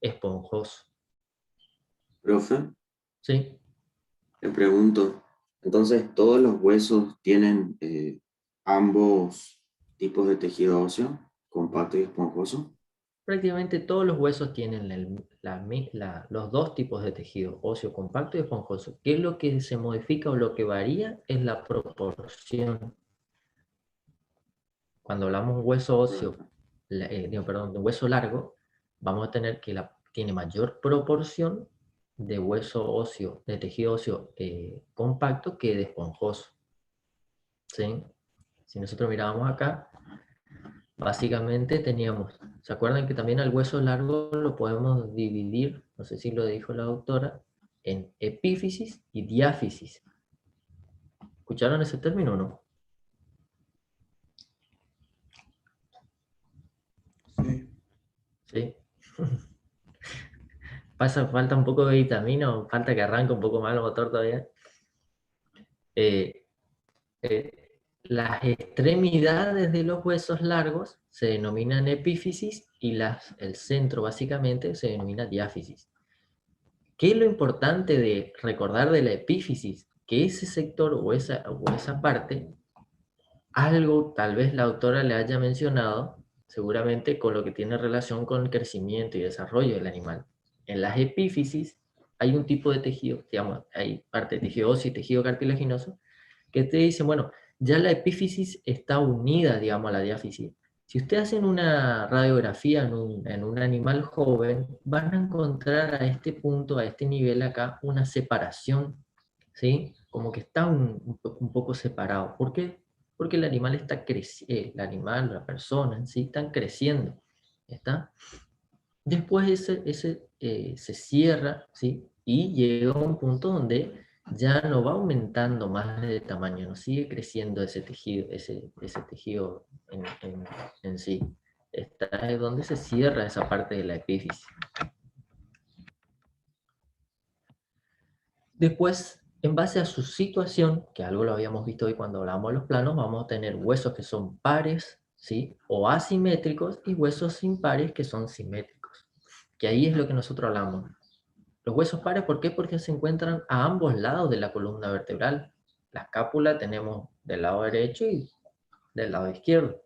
esponjoso.
Profe,
¿Sí?
le pregunto, entonces todos los huesos tienen ambos tipos de tejido óseo, compacto y esponjoso.
Prácticamente todos los huesos tienen los dos tipos de tejido, óseo compacto y esponjoso. ¿Qué es lo que se modifica o lo que varía? Es la proporción. Cuando hablamos de hueso óseo, de hueso largo, vamos a tener que tiene mayor proporción de hueso óseo, de tejido óseo compacto que de esponjoso. ¿Sí? Si nosotros mirábamos acá, básicamente teníamos, ¿se acuerdan que también al hueso largo lo podemos dividir, no sé si lo dijo la doctora, en epífisis y diáfisis? ¿Escucharon ese término o no?
Sí.
Sí. Falta un poco de vitamina o falta que arranque un poco más el motor todavía. Eh, las extremidades de los huesos largos se denominan epífisis y el centro básicamente se denomina diáfisis. ¿Qué es lo importante de recordar de la epífisis? Que ese sector o esa parte, algo tal vez la autora le haya mencionado, seguramente con lo que tiene relación con el crecimiento y desarrollo del animal. En las epífisis hay un tipo de tejido, digamos, hay parte de tejido óseo y tejido cartilaginoso, que te dicen, bueno, ya la epífisis está unida, digamos, a la diáfisis. Si ustedes hacen una radiografía en un animal joven, van a encontrar a este punto, a este nivel acá, una separación, ¿sí? Como que está un poco separado. ¿Por qué? Porque el animal está creciendo, el animal, la persona en sí, están creciendo, ¿está? Después se cierra, ¿sí? Y llega a un punto donde ya no va aumentando más de tamaño, no sigue creciendo ese tejido, ese tejido en sí. Está es donde se cierra esa parte de la epífisis. Después, en base a su situación, que algo lo habíamos visto hoy cuando hablábamos de los planos, vamos a tener huesos que son pares, ¿sí? O asimétricos, y huesos impares que son simétricos. Que ahí es lo que nosotros hablamos. Los huesos pares, ¿por qué? Porque se encuentran a ambos lados de la columna vertebral. La escápula tenemos del lado derecho y del lado izquierdo.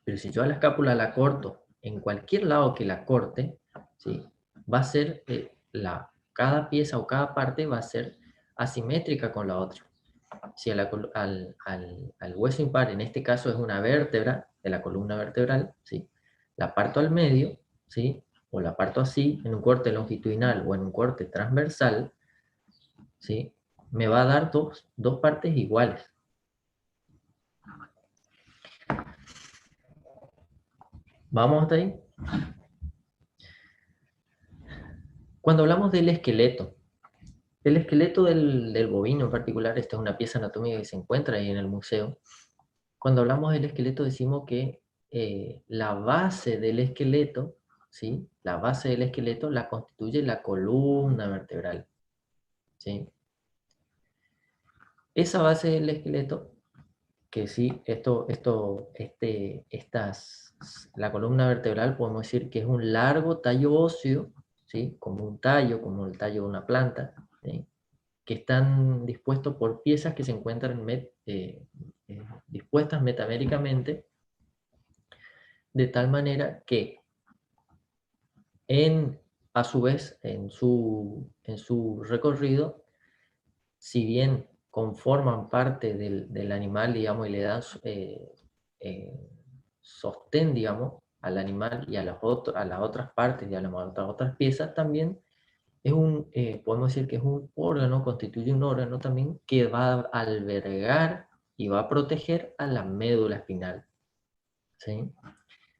Pero si yo a la escápula la corto en cualquier lado que la corte, ¿sí? Va a ser cada pieza o cada parte va a ser asimétrica con la otra. si al hueso impar, en este caso es una vértebra de la columna vertebral, ¿sí? La parto al medio, ¿sí? O la parto así, en un corte longitudinal o en un corte transversal, ¿sí? Me va a dar dos partes iguales. ¿Vamos hasta ahí? Cuando hablamos del esqueleto del bovino en particular, esta es una pieza anatómica que se encuentra ahí en el museo. Cuando hablamos del esqueleto decimos que la base del esqueleto, ¿sí? La base del esqueleto la constituye la columna vertebral, ¿sí? Esa base del esqueleto, que sí, la columna vertebral podemos decir que es un largo tallo óseo, ¿sí? Como un tallo, como el tallo de una planta, ¿sí? Que están dispuestos por piezas que se encuentran dispuestas metaméricamente, de tal manera que a su vez, en su recorrido, si bien conforman parte del animal, digamos, y le dan eh, sostén, digamos, al animal y a las otras partes y a las otras piezas, también podemos decir que es un órgano, constituye un órgano también que va a albergar y va a proteger a la médula espinal, ¿sí?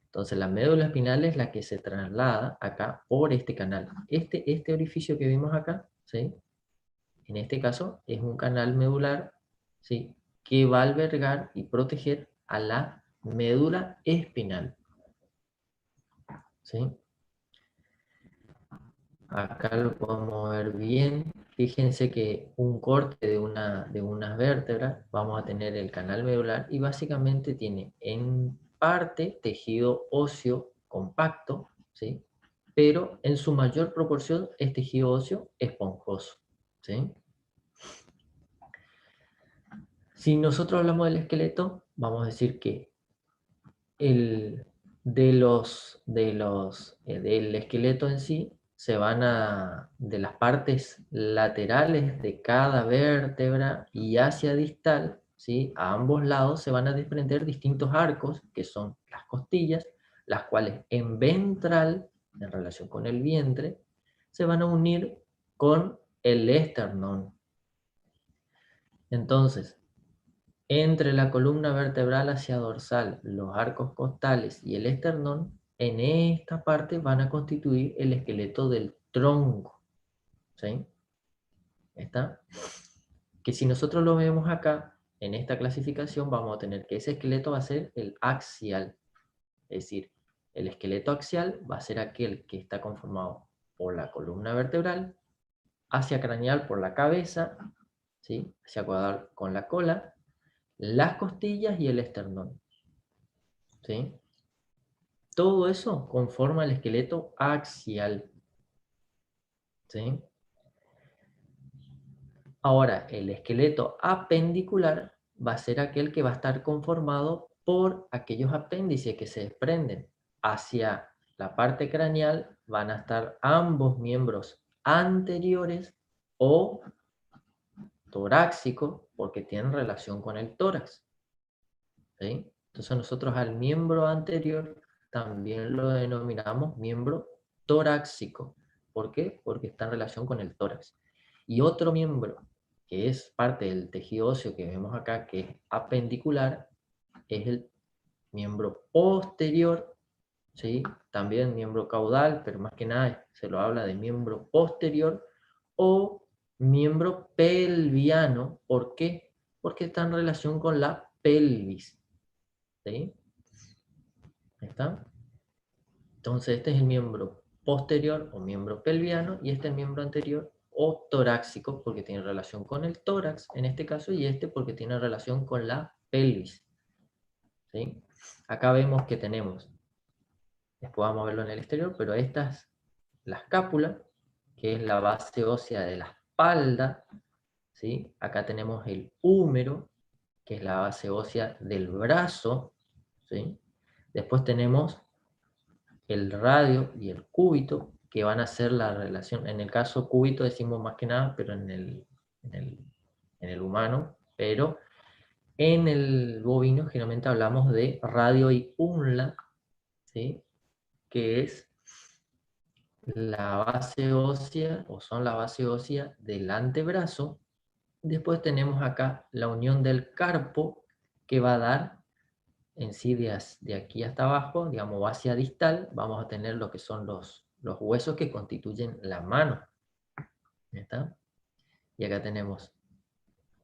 Entonces la médula espinal es la que se traslada acá por este canal. Este orificio que vimos acá, ¿sí? En este caso es un canal medular, ¿sí? Que va a albergar y proteger a la médula espinal, ¿sí? Acá lo podemos ver bien. Fíjense que un corte de unas vértebras, vamos a tener el canal medular y básicamente tiene en parte tejido óseo compacto, ¿sí? Pero en su mayor proporción es tejido óseo esponjoso, ¿sí? Si nosotros hablamos del esqueleto, vamos a decir que del esqueleto en sí, de las partes laterales de cada vértebra y hacia distal, ¿sí? A ambos lados se van a desprender distintos arcos, que son las costillas, las cuales en ventral, en relación con el vientre, se van a unir con el esternón. Entonces, entre la columna vertebral hacia dorsal, los arcos costales y el esternón, en esta parte van a constituir el esqueleto del tronco, ¿sí? ¿Está? Que si nosotros lo vemos acá, en esta clasificación, vamos a tener que ese esqueleto va a ser el axial. Es decir, el esqueleto axial va a ser aquel que está conformado por la columna vertebral, hacia craneal por la cabeza, ¿sí? Hacia caudal con la cola, las costillas y el esternón, ¿sí? Todo eso conforma el esqueleto axial, ¿sí? Ahora, el esqueleto apendicular va a ser aquel que va a estar conformado por aquellos apéndices que se desprenden. Hacia la parte craneal van a estar ambos miembros anteriores o torácicos, porque tienen relación con el tórax, ¿sí? Entonces nosotros al miembro anterior también lo denominamos miembro torácico. ¿Por qué? Porque está en relación con el tórax. Y otro miembro que es parte del tejido óseo que vemos acá, que es apendicular, es el miembro posterior, ¿sí? También miembro caudal, pero más que nada se lo habla de miembro posterior o miembro pelviano. ¿Por qué? Porque está en relación con la pelvis, ¿sí? ¿Está? Entonces este es el miembro posterior o miembro pelviano y este es el miembro anterior o torácico porque tiene relación con el tórax en este caso y este porque tiene relación con la pelvis, ¿sí? Acá vemos que tenemos, después vamos a verlo en el exterior, pero esta es la escápula, que es la base ósea de la espalda, ¿sí? Acá tenemos el húmero, que es la base ósea del brazo, ¿sí? Después tenemos el radio y el cúbito, que van a ser la relación. En el caso cúbito decimos más que nada, pero en el humano, pero en el bovino generalmente hablamos de radio y unla, ¿sí? Que es la base ósea, o son la base ósea del antebrazo. Después tenemos acá la unión del carpo, que va a dar en sí de aquí hasta abajo, digamos hacia distal, vamos a tener lo que son los huesos que constituyen la mano. ¿Está? Y acá tenemos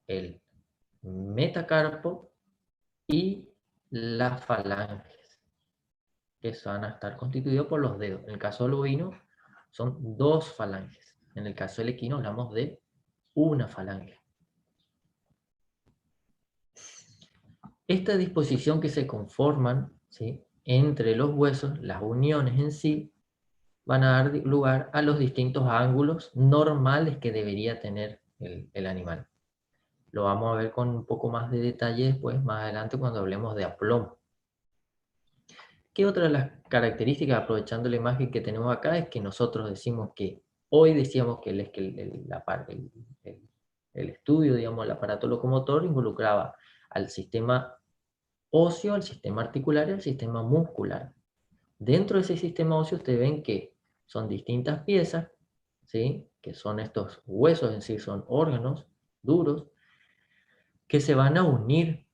el metacarpo y las falanges, que van a estar constituidos por los dedos. En el caso del bovino son 2 falanges. En el caso del equino hablamos de una falange. Esta disposición que se conforman, ¿sí?, entre los huesos, las uniones en sí, van a dar lugar a los distintos ángulos normales que debería tener el animal. Lo vamos a ver con un poco más de detalle después, más adelante, cuando hablemos de aplomo. ¿Qué otra de las características, aprovechando la imagen que tenemos acá, es que nosotros decimos que, hoy decíamos que el estudio, digamos, el aparato locomotor involucraba al sistema óseo, al sistema articular y al sistema muscular. Dentro de ese sistema óseo ustedes ven que son distintas piezas, ¿sí?, que son estos huesos en sí, son órganos duros, que se van a unir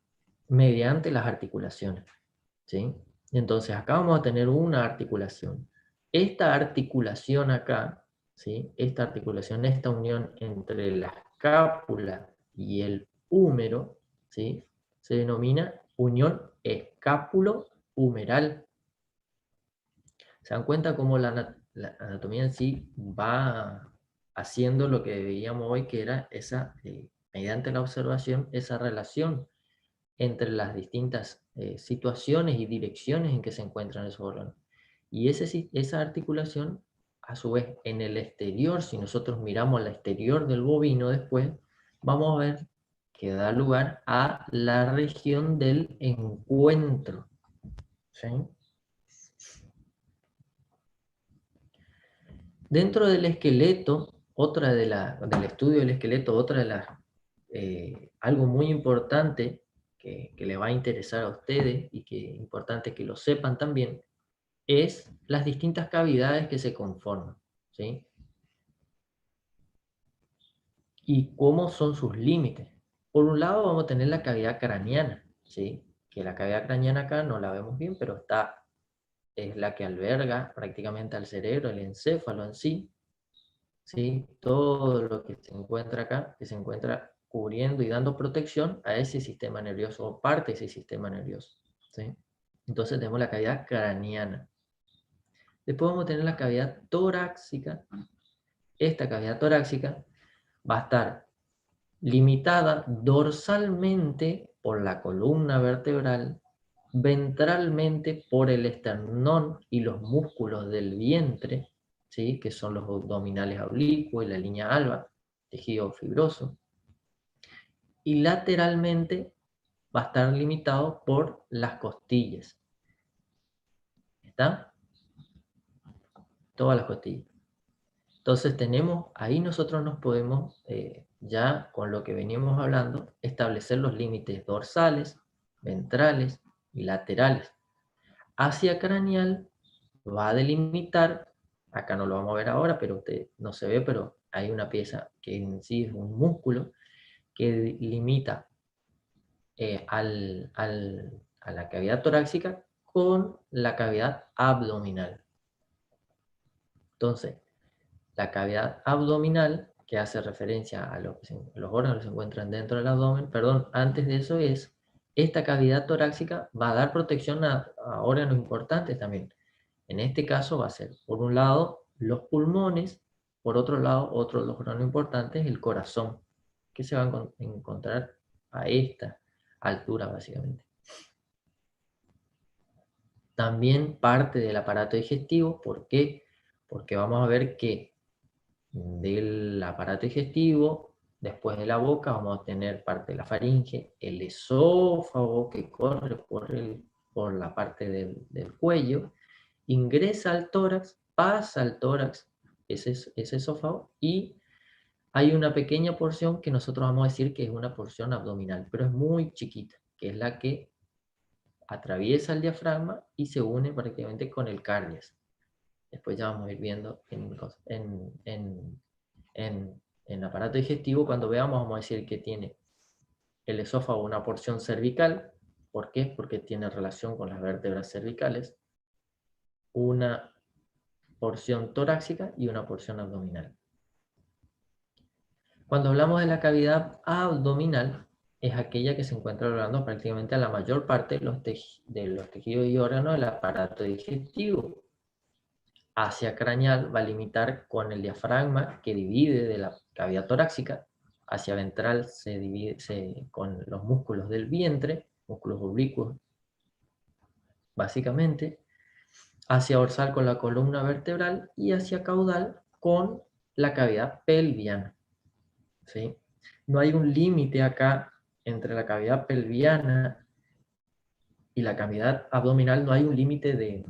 mediante las articulaciones, ¿sí? Entonces acá vamos a tener una articulación. Esta articulación acá, ¿sí?, esta articulación, esta unión entre la escápula y el húmero, ¿sí?, se denomina unión escápulo-humeral. ¿Se dan cuenta cómo la anatomía en sí va haciendo lo que veíamos hoy, que era esa, mediante la observación, esa relación entre las distintas situaciones y direcciones en que se encuentran esos órganos? Y esa articulación, a su vez, en el exterior, si nosotros miramos al exterior del bovino después, vamos a ver que da lugar a la región del encuentro, ¿sí? Dentro del esqueleto, del estudio del esqueleto, algo muy importante que le va a interesar a ustedes y que es importante que lo sepan también, es las distintas cavidades que se conforman, ¿sí? Y cómo son sus límites. Por un lado vamos a tener la cavidad craneana, ¿sí?, que la cavidad craneana acá no la vemos bien, pero es la que alberga prácticamente al cerebro, el encéfalo en sí, ¿sí? Todo lo que se encuentra acá, que se encuentra cubriendo y dando protección a ese sistema nervioso, o parte de ese sistema nervioso, ¿sí? Entonces tenemos la cavidad craneana. Después vamos a tener la cavidad torácica. Esta cavidad torácica va a estar limitada dorsalmente por la columna vertebral, ventralmente por el esternón y los músculos del vientre, ¿sí?, que son los abdominales oblicuos y la línea alba, tejido fibroso, y lateralmente va a estar limitado por las costillas. ¿Está? Todas las costillas. Entonces tenemos, ahí nosotros nos podemos, ya con lo que veníamos hablando, establecer los límites dorsales, ventrales y laterales. Hacia craneal va a delimitar, acá no lo vamos a ver ahora, pero usted no se ve, pero hay una pieza que en sí es un músculo que limita a la cavidad torácica con la cavidad abdominal. Entonces, la cavidad abdominal, que hace referencia a los órganos que se encuentran dentro del abdomen, perdón, antes de eso es, esta cavidad torácica va a dar protección a órganos importantes también. En este caso va a ser, por un lado, los pulmones, por otro lado, otro de los órganos importantes, el corazón, que se va a encontrar a esta altura básicamente. También parte del aparato digestivo. ¿Por qué? Porque vamos a ver que del aparato digestivo, después de la boca, vamos a tener parte de la faringe, el esófago que corre por la parte del cuello, ingresa al tórax, pasa al tórax, ese esófago, y hay una pequeña porción que nosotros vamos a decir que es una porción abdominal, pero es muy chiquita, que es la que atraviesa el diafragma y se une prácticamente con el cardias. Después ya vamos a ir viendo en aparato digestivo, cuando veamos vamos a decir que tiene el esófago una porción cervical. ¿Por qué? Porque tiene relación con las vértebras cervicales, una porción torácica y una porción abdominal. Cuando hablamos de la cavidad abdominal, es aquella que se encuentra albergando prácticamente a la mayor parte de los tejidos y órganos del aparato digestivo. Hacia craneal va a limitar con el diafragma, que divide de la cavidad torácica. Hacia ventral se divide con los músculos del vientre, músculos oblicuos, básicamente. Hacia dorsal con la columna vertebral y hacia caudal con la cavidad pelviana. ¿Sí? No hay un límite acá entre la cavidad pelviana y la cavidad abdominal, no hay un límite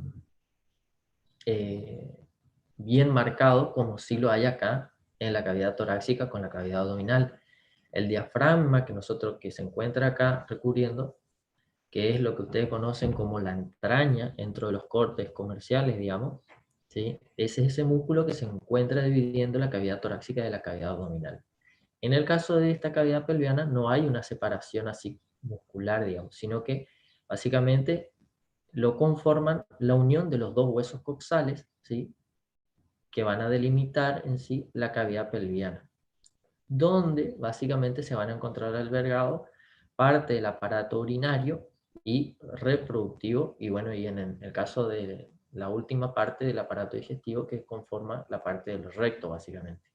bien marcado como sí lo hay acá en la cavidad torácica con la cavidad abdominal. El diafragma que se encuentra acá recubriendo, que es lo que ustedes conocen como la entraña dentro de los cortes comerciales, digamos, ¿sí? Ese es ese músculo que se encuentra dividiendo la cavidad torácica de la cavidad abdominal. En el caso de esta cavidad pelviana no hay una separación así muscular, digamos, sino que básicamente lo conforman la unión de los dos huesos coxales, ¿sí? Que van a delimitar en sí la cavidad pelviana, donde básicamente se van a encontrar albergados parte del aparato urinario y reproductivo, y bueno, y en el caso de la última parte del aparato digestivo que conforma la parte del recto, básicamente.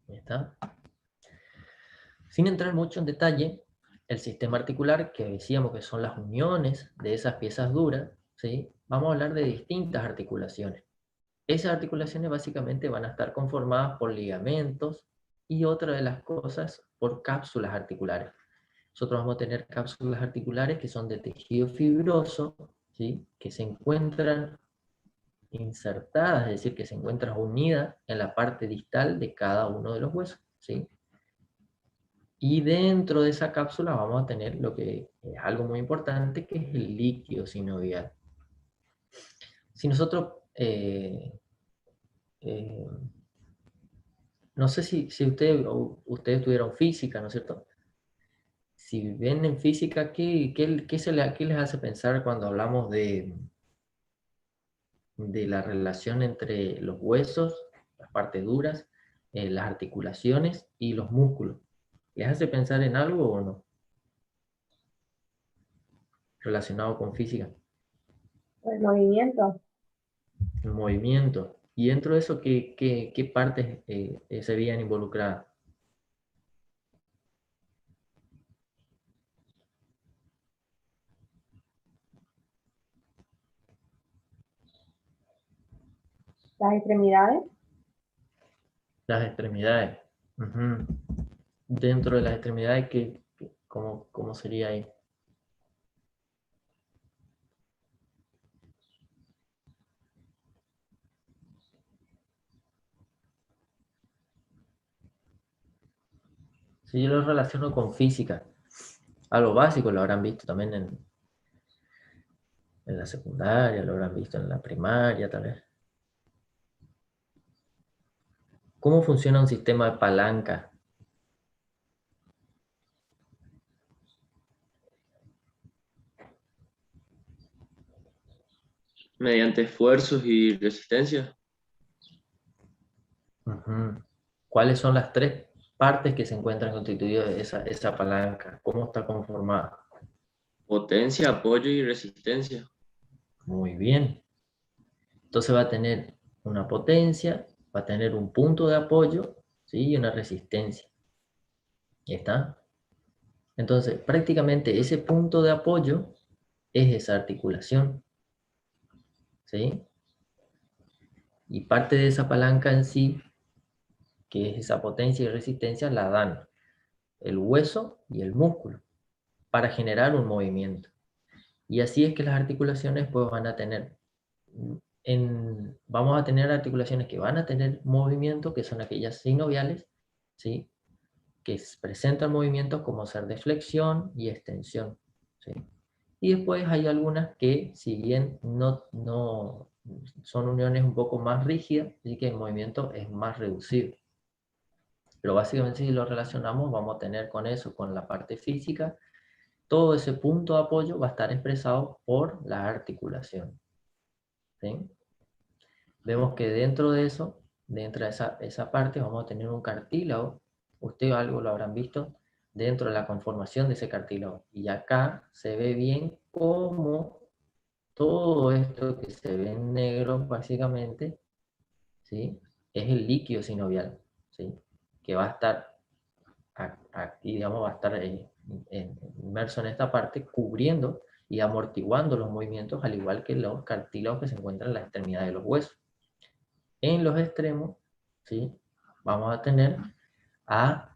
¿Ya está? Sin entrar mucho en detalle, el sistema articular, que decíamos que son las uniones de esas piezas duras, ¿sí? Vamos a hablar de distintas articulaciones. Esas articulaciones básicamente van a estar conformadas por ligamentos y otra de las cosas por cápsulas articulares. Nosotros vamos a tener cápsulas articulares que son de tejido fibroso, ¿sí? Que se encuentran insertadas, es decir, que se encuentran unidas en la parte distal de cada uno de los huesos, ¿sí? Y dentro de esa cápsula vamos a tener lo que es algo muy importante, que es el líquido sinovial. Si nosotros, no sé si ustedes tuvieron física, ¿no es cierto? Si ven en física, ¿qué les hace pensar cuando hablamos de la relación entre los huesos, las partes duras, las articulaciones y los músculos? ¿Les hace pensar en algo o no? Relacionado con física.
El movimiento.
El movimiento. Y dentro de eso, ¿qué partes se veían involucradas?
Las extremidades.
Las extremidades. Ujú. Dentro de las extremidades, ¿cómo sería ahí? Si yo lo relaciono con física, algo básico lo habrán visto también en la secundaria, lo habrán visto en la primaria, tal vez. ¿Cómo funciona un sistema de palanca?
Mediante esfuerzos y resistencia.
Ujú. ¿Cuáles son las tres partes que se encuentran constituidas de esa palanca? ¿Cómo está conformada?
Potencia, apoyo y resistencia.
Muy bien. Entonces va a tener una potencia, va a tener un punto de apoyo, ¿sí? Y una resistencia. ¿Ya está? Entonces, prácticamente ese punto de apoyo es esa articulación, ¿sí? Y parte de esa palanca en sí, que es esa potencia y resistencia, la dan el hueso y el músculo para generar un movimiento. Y así es que las articulaciones pues van a tener vamos a tener articulaciones que van a tener movimiento, que son aquellas sinoviales, ¿sí? Que presentan movimientos como ser de flexión y extensión, ¿sí? Y después hay algunas que, si bien no son uniones un poco más rígidas, así que el movimiento es más reducido. Pero básicamente si lo relacionamos, vamos a tener con eso, con la parte física, todo ese punto de apoyo va a estar expresado por la articulación, ¿sí? Vemos que dentro de eso, dentro de esa parte, vamos a tener un cartílago. Usted algo lo habrán visto dentro de la conformación de ese cartílago. Y acá se ve bien cómo todo esto que se ve en negro, básicamente, ¿sí? Es el líquido sinovial, ¿sí? Que va a estar aquí, digamos, va a estar inmerso en esta parte, cubriendo y amortiguando los movimientos, al igual que los cartílagos que se encuentran en la extremidad de los huesos. En los extremos, ¿sí? Vamos a tener a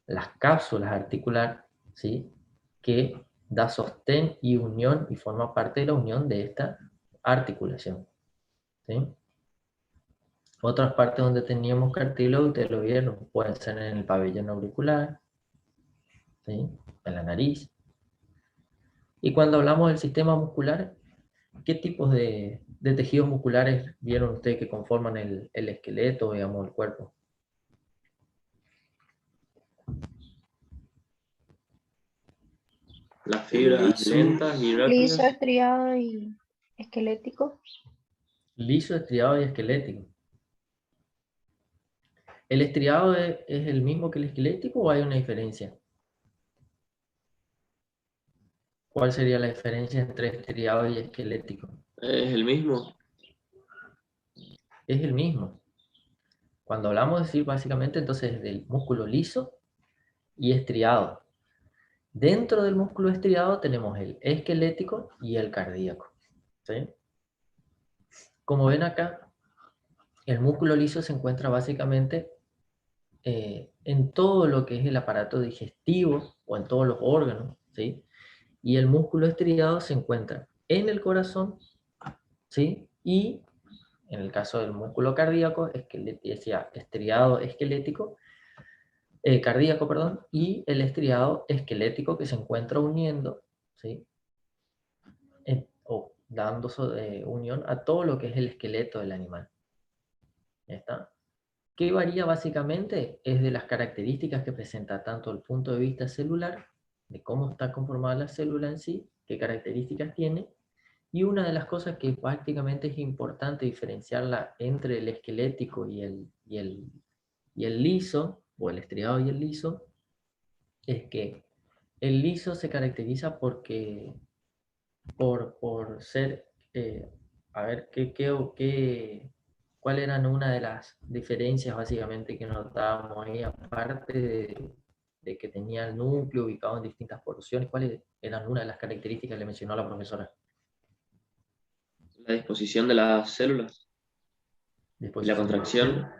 las cápsulas articulares, ¿sí? Que da sostén y unión y forma parte de la unión de esta articulación, ¿sí? Otras partes donde teníamos cartílago, ustedes lo vieron, pueden ser en el pabellón auricular, ¿sí? En la nariz. Y cuando hablamos del sistema muscular, ¿qué tipos de tejidos musculares vieron ustedes que conforman el esqueleto, digamos, el cuerpo?
Las fibras
liso.
lentas y
Liso,
rápidas.
estriado y esquelético.
Liso, estriado y esquelético. ¿El estriado es el mismo que el esquelético o hay una diferencia? ¿Cuál sería la diferencia entre estriado y esquelético?
Es el mismo.
Es el mismo. Cuando hablamos de decir básicamente entonces del músculo liso y estriado. Dentro del músculo estriado tenemos el esquelético y el cardíaco, ¿sí? Como ven acá, el músculo liso se encuentra básicamente en todo lo que es el aparato digestivo o en todos los órganos, ¿sí? Y el músculo estriado se encuentra en el corazón, ¿sí? Y en el caso del músculo cardíaco, estriado esquelético, cardíaco, perdón, y el estriado esquelético que se encuentra uniendo, ¿sí? O dando unión a todo lo que es el esqueleto del animal. ¿Ya está? ¿Qué varía básicamente? Es de las características que presenta tanto el punto de vista celular, de cómo está conformada la célula en sí, qué características tiene, y una de las cosas que prácticamente es importante diferenciarla entre el esquelético y el liso, o el estriado y el liso, es que el liso se caracteriza por ser, a ver, ¿cuál eran una de las diferencias básicamente que notábamos ahí, aparte de que tenía el núcleo ubicado en distintas porciones? ¿Cuáles eran una de las características que le mencionó la profesora?
La disposición de las células y la
Disposición de las
contracción.
células.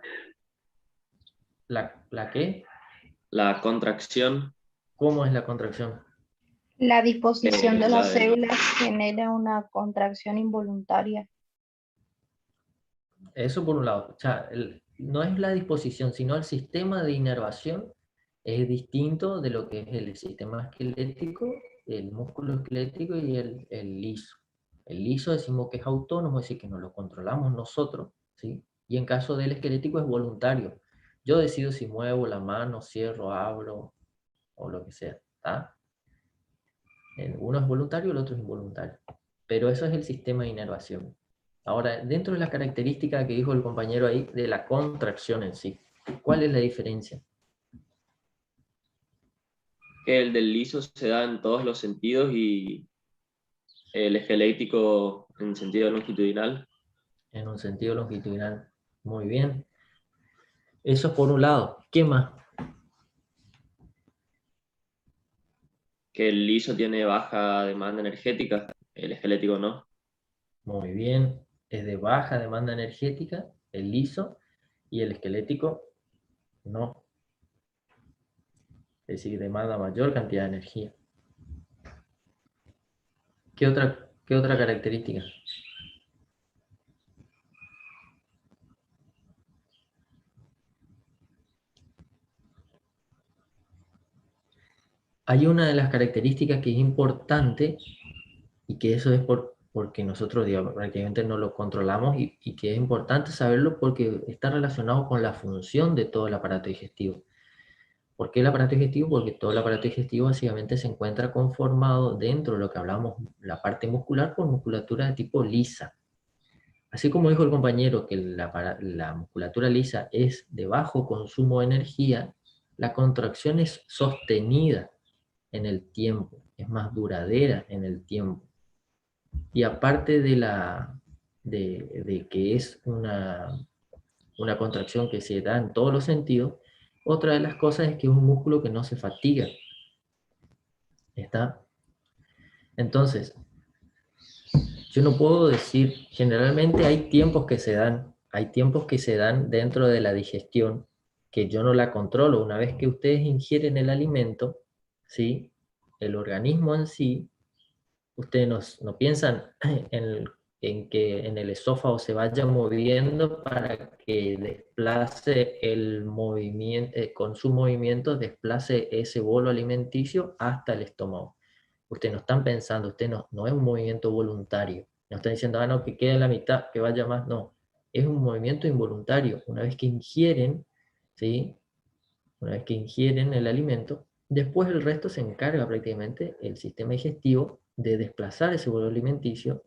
¿La qué?
La contracción.
¿Cómo es la contracción?
La disposición de
La
las
de-
células genera una contracción involuntaria.
Eso por un lado. O sea, no es la disposición, sino el sistema de inervación es distinto de lo que es el sistema esquelético, el músculo esquelético y el liso. El liso decimos que es autónomo, es decir, que nos lo controlamos nosotros, ¿sí? Y en caso del esquelético es voluntario. Yo decido si muevo la mano, cierro, abro, o lo que sea, ¿está? Uno es voluntario, el otro es involuntario. Pero eso es el sistema de inervación. Ahora, dentro de las características que dijo el compañero ahí, de la contracción en sí, ¿cuál es la diferencia?
Que el del liso se da en todos los sentidos y el esquelético en sentido longitudinal.
En un sentido longitudinal. Muy bien. Eso por un lado. ¿Qué más?
Que el liso tiene baja demanda energética, el esquelético no.
Muy bien. Es de baja demanda energética, el liso, y el esquelético no. Es decir, demanda mayor cantidad de energía. ¿Qué otra característica? hay una de las características que es importante, y que eso es porque nosotros, digamos, prácticamente no lo controlamos, y que es importante saberlo porque está relacionado con la función de todo el aparato digestivo. ¿Por qué el aparato digestivo? Porque todo el aparato digestivo básicamente se encuentra conformado dentro de lo que hablamos, la parte muscular, por musculatura de tipo lisa. Así como dijo el compañero que la musculatura lisa es de bajo consumo de energía, la contracción es sostenida en el tiempo, es más duradera en el tiempo. Y aparte de que es una contracción que se da en todos los sentidos, otra de las cosas es que es un músculo que no se fatiga. ¿Está? Entonces, yo no puedo decir, generalmente hay tiempos que se dan dentro de la digestión que yo no la controlo. Una vez que ustedes ingieren el alimento, ¿sí? El organismo en sí, ustedes no piensan en que en el esófago se vaya moviendo para que desplace el movimiento, con su movimiento desplace ese bolo alimenticio hasta el estómago. Ustedes no están pensando, no es un movimiento voluntario. No están diciendo, no, que quede en la mitad, que vaya más. No, es un movimiento involuntario. Una vez que ingieren, ¿sí? Una vez que ingieren el alimento, después el resto se encarga prácticamente el sistema digestivo de desplazar ese bolo alimenticio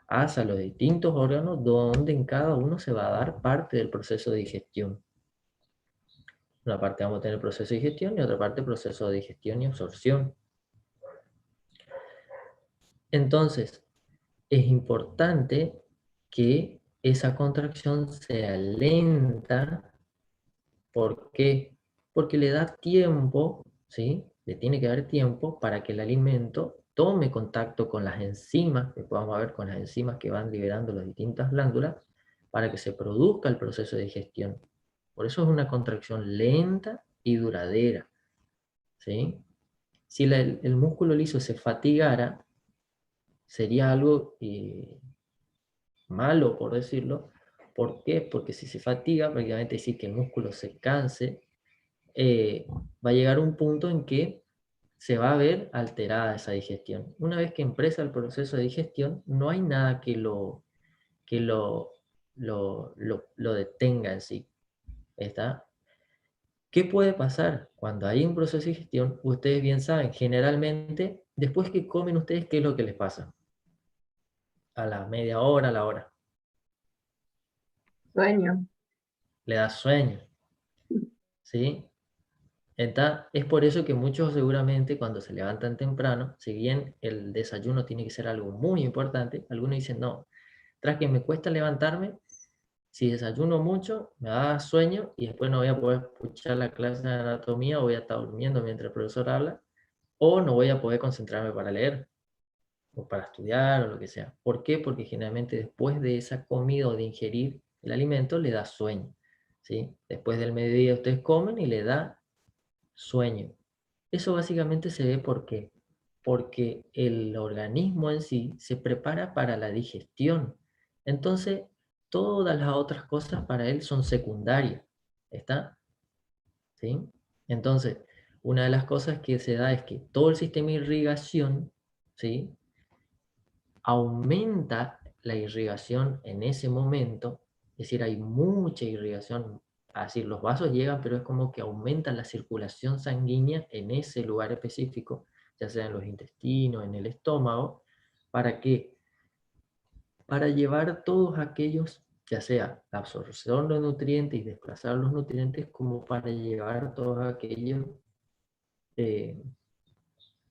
hacia los distintos órganos donde en cada uno se va a dar parte del proceso de digestión. Una parte vamos a tener el proceso de digestión y otra parte el proceso de digestión y absorción. Entonces, es importante que esa contracción sea lenta. ¿Por qué? Porque le da tiempo, ¿sí? Le tiene que dar tiempo para que el alimento tome contacto con las enzimas, después vamos a ver con las enzimas que van liberando las distintas glándulas, para que se produzca el proceso de digestión. Por eso es una contracción lenta y duradera, ¿sí? Si el músculo liso se fatigara, sería algo malo, por decirlo. ¿Por qué? Porque si se fatiga, prácticamente decir que el músculo se canse, va a llegar un punto en que se va a ver alterada esa digestión. Una vez que empieza el proceso de digestión, no hay nada que lo detenga en sí. ¿Está? ¿Qué puede pasar? Cuando hay un proceso de digestión, ustedes bien saben, generalmente, después que comen ustedes, ¿qué es lo que les pasa? A la media hora, a la hora.
Sueño.
Le da sueño, ¿sí? Entonces, es por eso que muchos seguramente cuando se levantan temprano, si bien el desayuno tiene que ser algo muy importante, algunos dicen, no, tras que me cuesta levantarme, si desayuno mucho, me da sueño y después no voy a poder escuchar la clase de anatomía o voy a estar durmiendo mientras el profesor habla, o no voy a poder concentrarme para leer o para estudiar o lo que sea. ¿Por qué? Porque generalmente después de esa comida o de ingerir el alimento le da sueño, ¿sí? Después del mediodía ustedes comen y le da sueño. Eso básicamente se ve porque el organismo en sí se prepara para la digestión. Entonces, todas las otras cosas para él son secundarias. ¿Está? ¿Sí? Entonces, una de las cosas que se da es que todo el sistema de irrigación, ¿sí? Aumenta la irrigación en ese momento, es decir, hay mucha irrigación, así los vasos llegan, pero es como que aumenta la circulación sanguínea en ese lugar específico, ya sea en los intestinos, en el estómago. ¿Para qué? Para llevar todos aquellos, ya sea la absorción de los nutrientes y desplazar los nutrientes, como para llevar todos aquellos eh,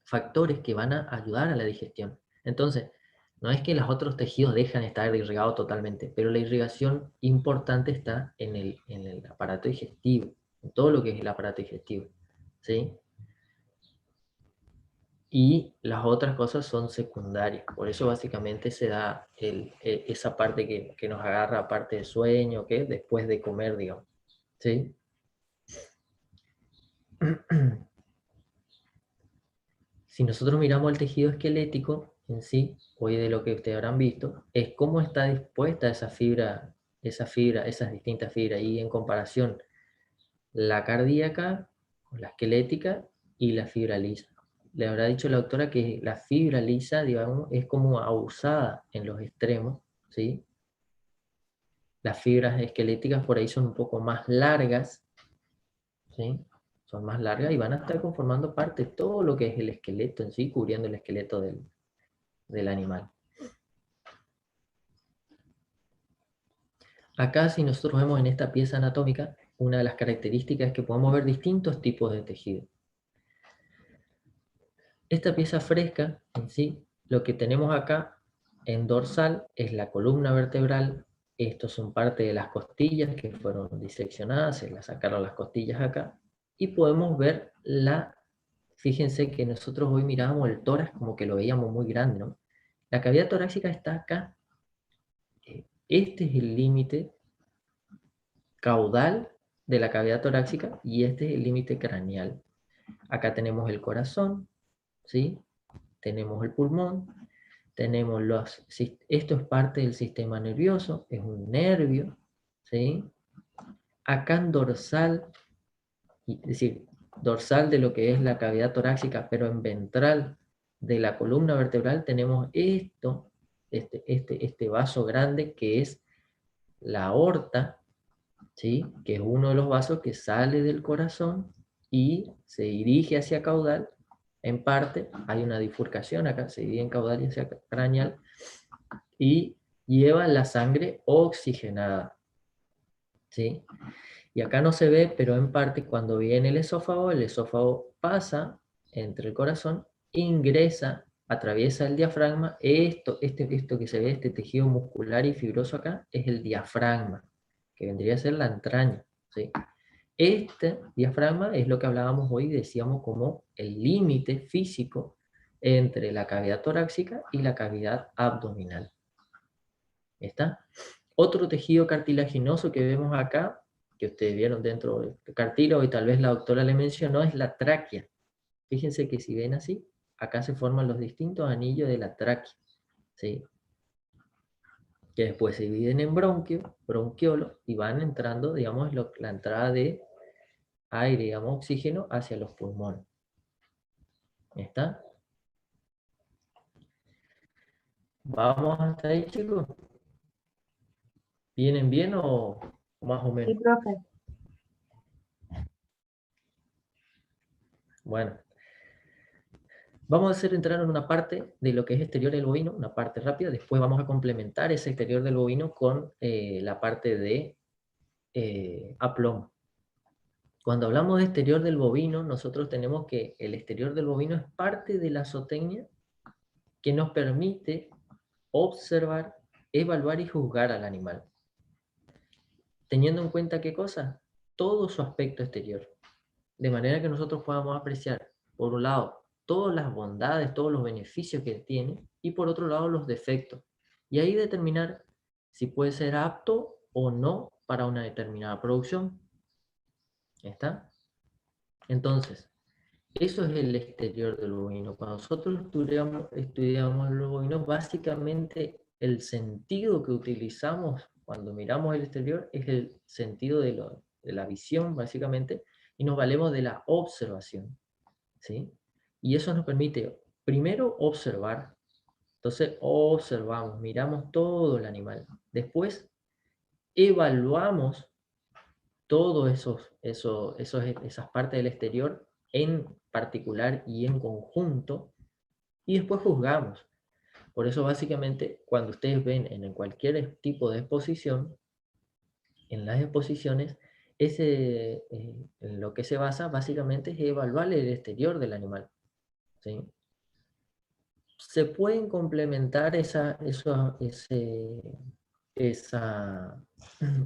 factores que van a ayudar a la digestión. Entonces, no es que los otros tejidos dejan de estar irrigados totalmente, pero la irrigación importante está en el aparato digestivo, en todo lo que es el aparato digestivo, ¿sí? Y las otras cosas son secundarias, por eso básicamente se da esa parte que nos agarra, aparte de sueño, que después de comer, digamos, ¿sí? Si nosotros miramos el tejido esquelético en sí, hoy de lo que ustedes habrán visto, es cómo está dispuesta esa fibra, esas distintas fibras, y en comparación la cardíaca, la esquelética y la fibra lisa. le habrá dicho la autora que la fibra lisa, digamos, es como abusada en los extremos, ¿sí? Las fibras esqueléticas por ahí son un poco más largas, ¿sí? Son más largas y van a estar conformando parte de todo lo que es el esqueleto en sí, cubriendo el esqueleto del animal. Acá, si nosotros vemos en esta pieza anatómica, una de las características es que podemos ver distintos tipos de tejido. Esta pieza fresca, en sí, lo que tenemos acá en dorsal es la columna vertebral. Estos son parte de las costillas que fueron diseccionadas, se las sacaron las costillas acá. Y podemos ver fíjense que nosotros hoy mirábamos el tórax como que lo veíamos muy grande, ¿no? La cavidad torácica está acá. Este es el límite caudal de la cavidad torácica y este es el límite craneal. Acá tenemos el corazón, ¿sí? Tenemos el pulmón, tenemos esto es parte del sistema nervioso, es un nervio, ¿sí? Acá en dorsal, es decir, dorsal de lo que es la cavidad torácica, pero en ventral de la columna vertebral tenemos esto, este vaso grande que es la aorta, ¿sí? Que es uno de los vasos que sale del corazón y se dirige hacia caudal. En parte, hay una bifurcación acá, se divide en caudal y hacia craneal, y lleva la sangre oxigenada, ¿sí? Y acá no se ve, pero en parte cuando viene el esófago pasa entre el corazón, ingresa, atraviesa el diafragma. Esto que se ve, este tejido muscular y fibroso acá, es el diafragma, que vendría a ser la entraña, ¿sí? Este diafragma es lo que hablábamos hoy, decíamos como el límite físico entre la cavidad torácica y la cavidad abdominal. ¿Está? Otro tejido cartilaginoso que vemos acá, que ustedes vieron dentro del cartílago y tal vez la doctora le mencionó, es la tráquea. Fíjense que si ven así, acá se forman los distintos anillos de la tráquea, ¿sí? Que después se dividen en bronquio, bronquiolo, y van entrando, digamos, la entrada de aire, digamos, oxígeno hacia los pulmones. ¿Está? ¿Vamos hasta ahí, chicos? ¿Vienen bien o más o
Sí,
menos?
profe.
Bueno. Vamos a entrar en una parte de lo que es exterior del bovino, una parte rápida, después vamos a complementar ese exterior del bovino con la parte de aplomo. Cuando hablamos de exterior del bovino, nosotros tenemos que el exterior del bovino es parte de la zootecnia que nos permite observar, evaluar y juzgar al animal. Teniendo en cuenta ¿qué cosa? Todo su aspecto exterior. De manera que nosotros podamos apreciar, por un lado, todas las bondades, todos los beneficios que tiene, y por otro lado los defectos. Y ahí determinar si puede ser apto o no para una determinada producción. ¿Está? Entonces, eso es el exterior del bovino. Cuando nosotros estudiamos los bovinos, básicamente el sentido que utilizamos cuando miramos el exterior es el sentido de la visión, básicamente, y nos valemos de la observación, ¿sí? Y eso nos permite, primero, observar. Entonces, observamos, miramos todo el animal. Después, evaluamos todas esas partes del exterior en particular y en conjunto, y después juzgamos. Por eso, básicamente, cuando ustedes ven en cualquier tipo de exposición, en las exposiciones, en lo que se basa básicamente es evaluar el exterior del animal, ¿sí? Se pueden complementar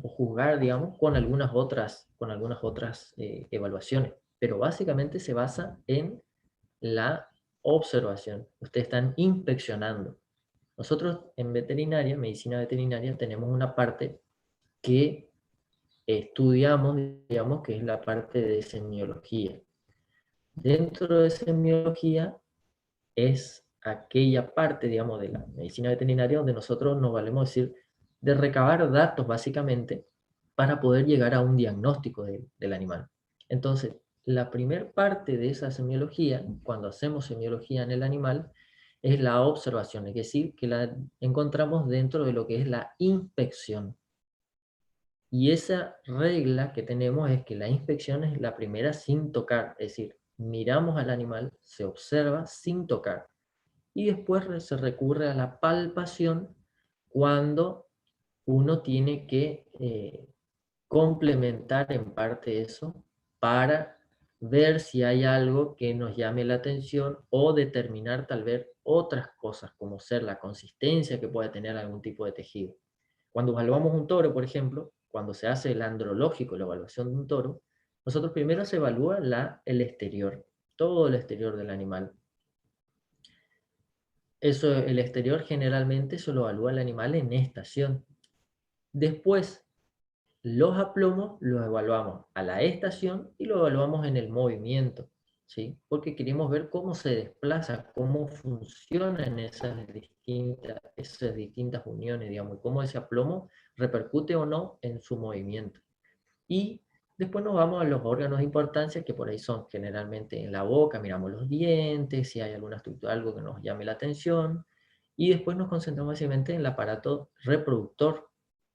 o juzgar, digamos, con algunas otras evaluaciones, pero básicamente se basa en la observación. Ustedes están inspeccionando. Nosotros en veterinaria, medicina veterinaria, tenemos una parte que estudiamos, digamos, que es la parte de semiología. Dentro de semiología es aquella parte, digamos, de la medicina veterinaria donde nosotros nos valemos decir de recabar datos básicamente para poder llegar a un diagnóstico del animal. Entonces, la primer parte de esa semiología, cuando hacemos semiología en el animal, es la observación, es decir, que la encontramos dentro de lo que es la inspección. Y esa regla que tenemos es que la inspección es la primera sin tocar, es decir, miramos al animal, se observa sin tocar. Y después se recurre a la palpación cuando uno tiene que complementar en parte eso para ver si hay algo que nos llame la atención o determinar tal vez otras cosas, como ser la consistencia que puede tener algún tipo de tejido. Cuando evaluamos un toro, por ejemplo, cuando se hace el andrológico, la evaluación de un toro, nosotros primero se evalúa el exterior, todo el exterior del animal. Eso, el exterior generalmente se lo evalúa el animal en estación. Después, los aplomos los evaluamos a la estación y lo evaluamos en el movimiento, ¿sí? Porque queremos ver cómo se desplaza, cómo funcionan esas distintas uniones, digamos, y cómo ese aplomo repercute o no en su movimiento. Y después nos vamos a los órganos de importancia, que por ahí son generalmente en la boca, miramos los dientes, si hay alguna estructura, algo que nos llame la atención, y después nos concentramos básicamente en el aparato reproductor,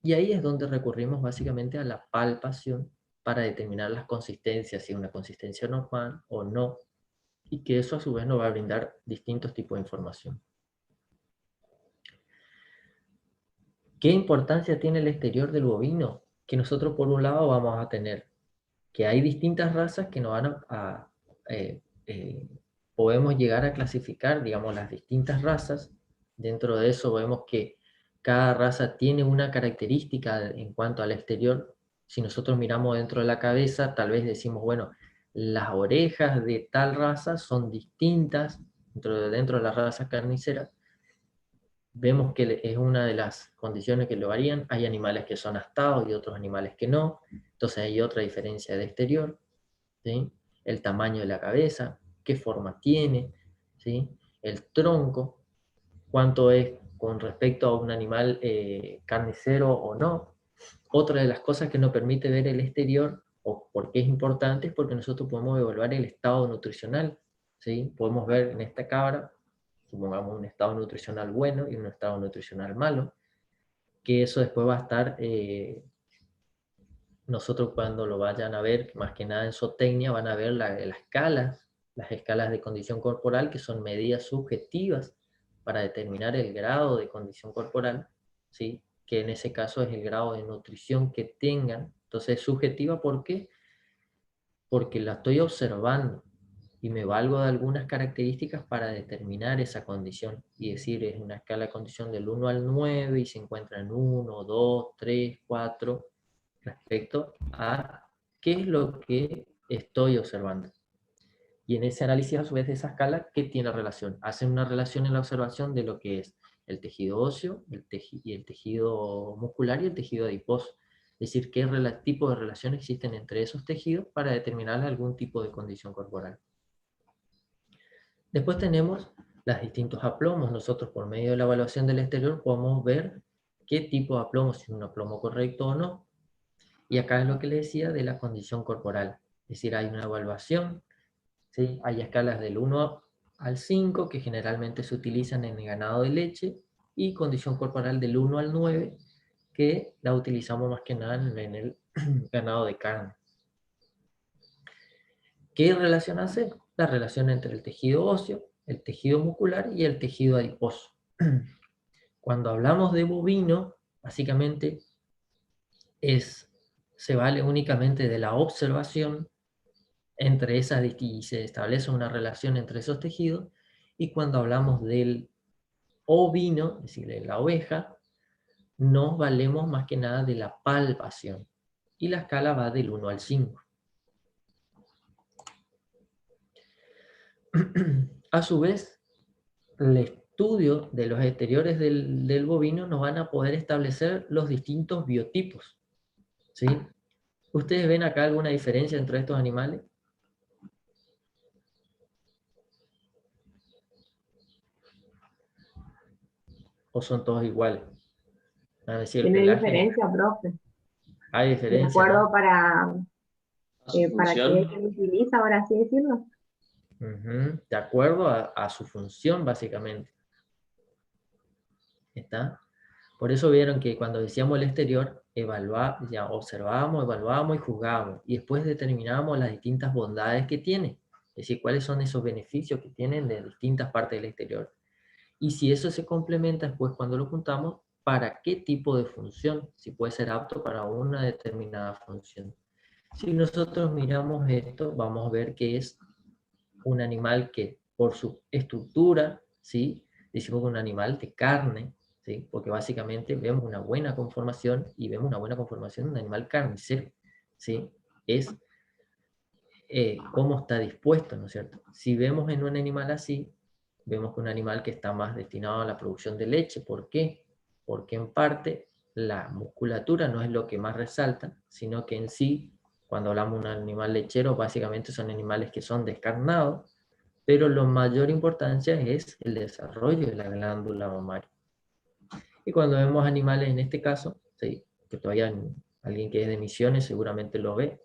y ahí es donde recurrimos básicamente a la palpación para determinar las consistencias, si es una consistencia normal o no, y que eso a su vez nos va a brindar distintos tipos de información. ¿Qué importancia tiene el exterior del bovino? Que nosotros por un lado vamos a tener que hay distintas razas que nos van podemos llegar a clasificar, digamos, las distintas razas. Dentro de eso vemos que cada raza tiene una característica en cuanto al exterior. Si nosotros miramos dentro de la cabeza, tal vez decimos, bueno, las orejas de tal raza son distintas dentro de la raza carnicera. Vemos que es una de las condiciones que lo varían. Hay animales que son astados y otros animales que no. Entonces hay otra diferencia de exterior, ¿sí? El tamaño de la cabeza, qué forma tiene, ¿sí? El tronco, cuánto es con respecto a un animal carnicero o no. Otra de las cosas que nos permite ver el exterior, o por qué es importante, es porque nosotros podemos evaluar el estado nutricional, ¿sí? Podemos ver en esta cabra, supongamos un estado nutricional bueno y un estado nutricional malo, que eso después va a estar, nosotros cuando lo vayan a ver, más que nada en zootecnia, van a ver las escalas de condición corporal, que son medidas subjetivas para determinar el grado de condición corporal, ¿sí? Que en ese caso es el grado de nutrición que tengan. Entonces es subjetiva, ¿por qué? Porque la estoy observando y me valgo de algunas características para determinar esa condición. Y decir, es una escala de condición del 1 al 9 y se encuentra en 1, 2, 3, 4, respecto a qué es lo que estoy observando. Y en ese análisis, a su vez, de esa escala, ¿qué tiene relación? Hacen una relación en la observación de lo que es el tejido óseo, el tejido muscular y el tejido adiposo. Es decir, qué tipo de relación existen entre esos tejidos para determinar algún tipo de condición corporal. Después tenemos los distintos aplomos. Nosotros, por medio de la evaluación del exterior, podemos ver qué tipo de aplomo, si es un aplomo correcto o no. Y acá es lo que les decía de la condición corporal. Es decir, hay una evaluación, ¿sí? Hay escalas del 1 al 5 que generalmente se utilizan en el ganado de leche, y condición corporal del 1 al 9 que la utilizamos más que nada en el ganado de carne. ¿Qué relación hace? La relación entre el tejido óseo, el tejido muscular y el tejido adiposo. Cuando hablamos de bovino, básicamente se vale únicamente de la observación entre esas, y se establece una relación entre esos tejidos. Y cuando hablamos del ovino, es decir, de la oveja, nos valemos más que nada de la palpación. Y la escala va del 1 al 5. A su vez, el estudio de los exteriores del bovino nos van a poder establecer los distintos biotipos, ¿sí? ¿Ustedes ven acá alguna diferencia entre estos animales? ¿O son todos iguales? Es decir, el
Tiene
pelaje,
diferencia, profe.
hay
De
diferencia,
acuerdo
¿no?
A su
¿Para qué
función,
se utiliza, ahora así decirlo?
Ujú, de acuerdo a su función, básicamente. ¿Está? Por eso vieron que cuando decíamos el exterior, ya observábamos, evaluábamos y juzgábamos. Y después determinábamos las distintas bondades que tiene. Es decir, cuáles son esos beneficios que tienen de distintas partes del exterior. Y si eso se complementa después cuando lo juntamos, ¿para qué tipo de función? Si puede ser apto para una determinada función. Si nosotros miramos esto, vamos a ver que es un animal que por su estructura, ¿sí? Decimos que un animal de carne, ¿sí? Porque básicamente vemos una buena conformación y vemos una buena conformación de un animal carnicero, ¿sí? Es cómo está dispuesto, ¿no es cierto? Si vemos en un animal así, vemos que un animal que está más destinado a la producción de leche. ¿Por qué? Porque en parte la musculatura no es lo que más resalta, sino que en sí, cuando hablamos de un animal lechero, básicamente son animales que son descarnados, pero lo mayor importancia es el desarrollo de la glándula mamaria. Y cuando vemos animales en este caso, sí, que todavía alguien que es de Misiones seguramente lo ve,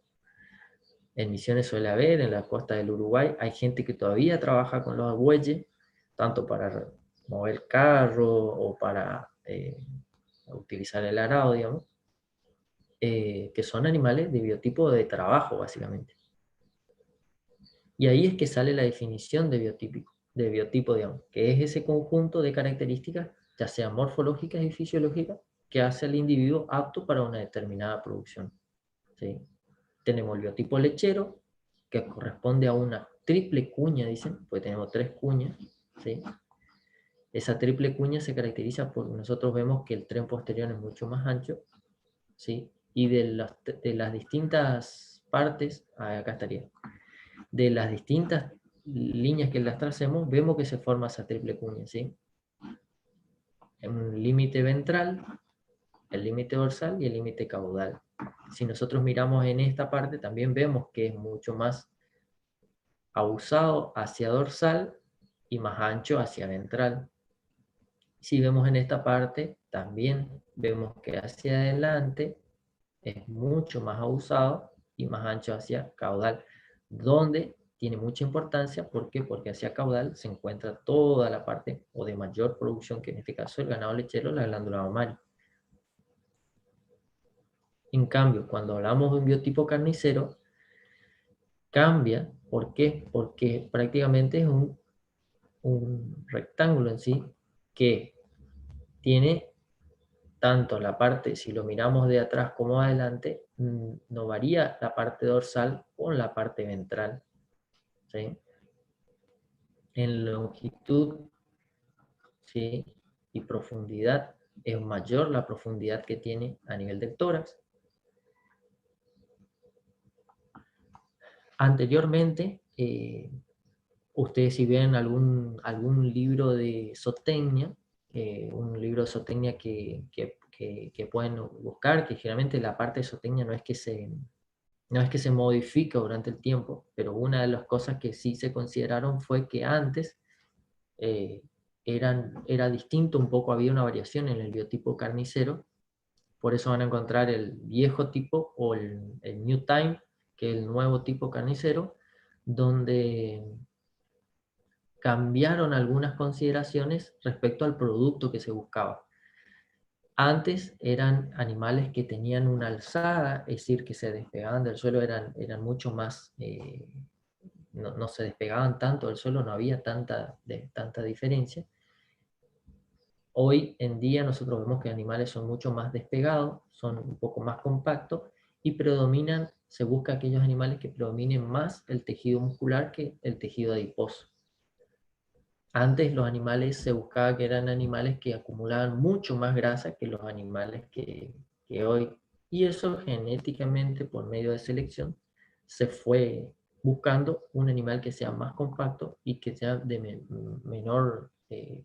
en Misiones suele haber, en la costa del Uruguay, hay gente que todavía trabaja con los bueyes, tanto para mover carro o para utilizar el arado, digamos, que son animales de biotipo de trabajo, básicamente. Y ahí es que sale la definición de biotipo, digamos, que es ese conjunto de características, ya sean morfológicas y fisiológicas, que hace al individuo apto para una determinada producción. ¿Sí? Tenemos el biotipo lechero, que corresponde a una triple cuña, dicen, pues tenemos 3 cuñas, ¿sí? Esa triple cuña se caracteriza porque nosotros vemos que el tren posterior es mucho más ancho, ¿sí? Y de las distintas partes, acá estaría, de las distintas líneas que las tracemos, vemos que se forma esa triple cuña, ¿sí? Un límite ventral, el límite dorsal y el límite caudal. Si nosotros miramos en esta parte, también vemos que es mucho más abusado hacia dorsal y más ancho hacia ventral. Si vemos en esta parte, también vemos que hacia adelante es mucho más abusado y más ancho hacia caudal, donde tiene mucha importancia. ¿Por qué? Porque hacia caudal se encuentra toda la parte o de mayor producción, que en este caso el ganado lechero, la glándula mamaria. En cambio, cuando hablamos de un biotipo carnicero, cambia. ¿Por qué? Porque prácticamente es un rectángulo en sí que tiene tanto la parte, si lo miramos de atrás como adelante, no varía la parte dorsal con la parte ventral, ¿sí? En longitud, ¿sí? Y profundidad, es mayor la profundidad que tiene a nivel del tórax. Anteriormente, ustedes si ven algún libro de zootecnia, un libro de zootecnia que pueden buscar, que generalmente la parte de zootecnia no es que se modifica durante el tiempo, pero una de las cosas que sí se consideraron fue que antes eh, era distinto un poco, había una variación en el biotipo carnicero. Por eso van a encontrar el viejo tipo o el New Time, que es el nuevo tipo carnicero, donde cambiaron algunas consideraciones respecto al producto que se buscaba. Antes eran animales que tenían una alzada, es decir, que se despegaban del suelo, eran mucho más, no se despegaban tanto del suelo, no había tanta diferencia. Hoy en día nosotros vemos que animales son mucho más despegados, son un poco más compactos y predominan, se busca aquellos animales que predominen más el tejido muscular que el tejido adiposo. Antes los animales se buscaba que eran animales que acumulaban mucho más grasa que los animales que hoy. Y eso genéticamente, por medio de selección, se fue buscando un animal que sea más compacto y que sea de menor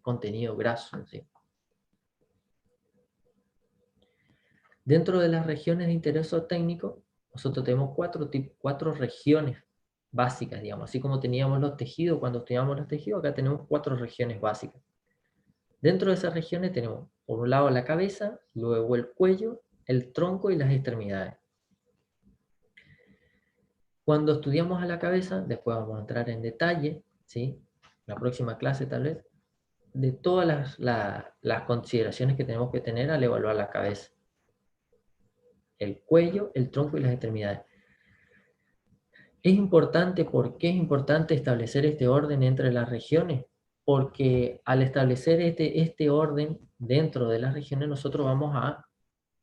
contenido graso en sí. Dentro de las regiones de interés zootécnico, nosotros tenemos cuatro regiones básicas, digamos. Así como teníamos los tejidos, cuando estudiamos los tejidos, acá tenemos 4 regiones básicas. Dentro de esas regiones tenemos, por un lado, la cabeza, luego el cuello, el tronco y las extremidades. Cuando estudiamos a la cabeza, después vamos a entrar en detalle, ¿sí? La próxima clase tal vez, de todas las consideraciones que tenemos que tener al evaluar la cabeza. El cuello, el tronco y las extremidades. Es importante, ¿por qué es importante establecer este orden entre las regiones? Porque al establecer este orden dentro de las regiones, nosotros vamos a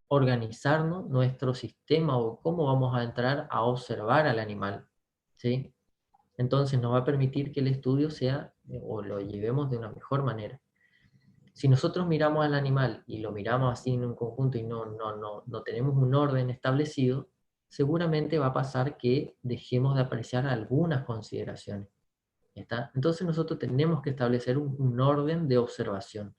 organizarnos nuestro sistema o cómo vamos a entrar a observar al animal, ¿sí? Entonces nos va a permitir que el estudio sea, o lo llevemos de una mejor manera. Si nosotros miramos al animal y lo miramos así en un conjunto y no tenemos un orden establecido, seguramente va a pasar que dejemos de apreciar algunas consideraciones. ¿Está? Entonces nosotros tenemos que establecer un orden de observación.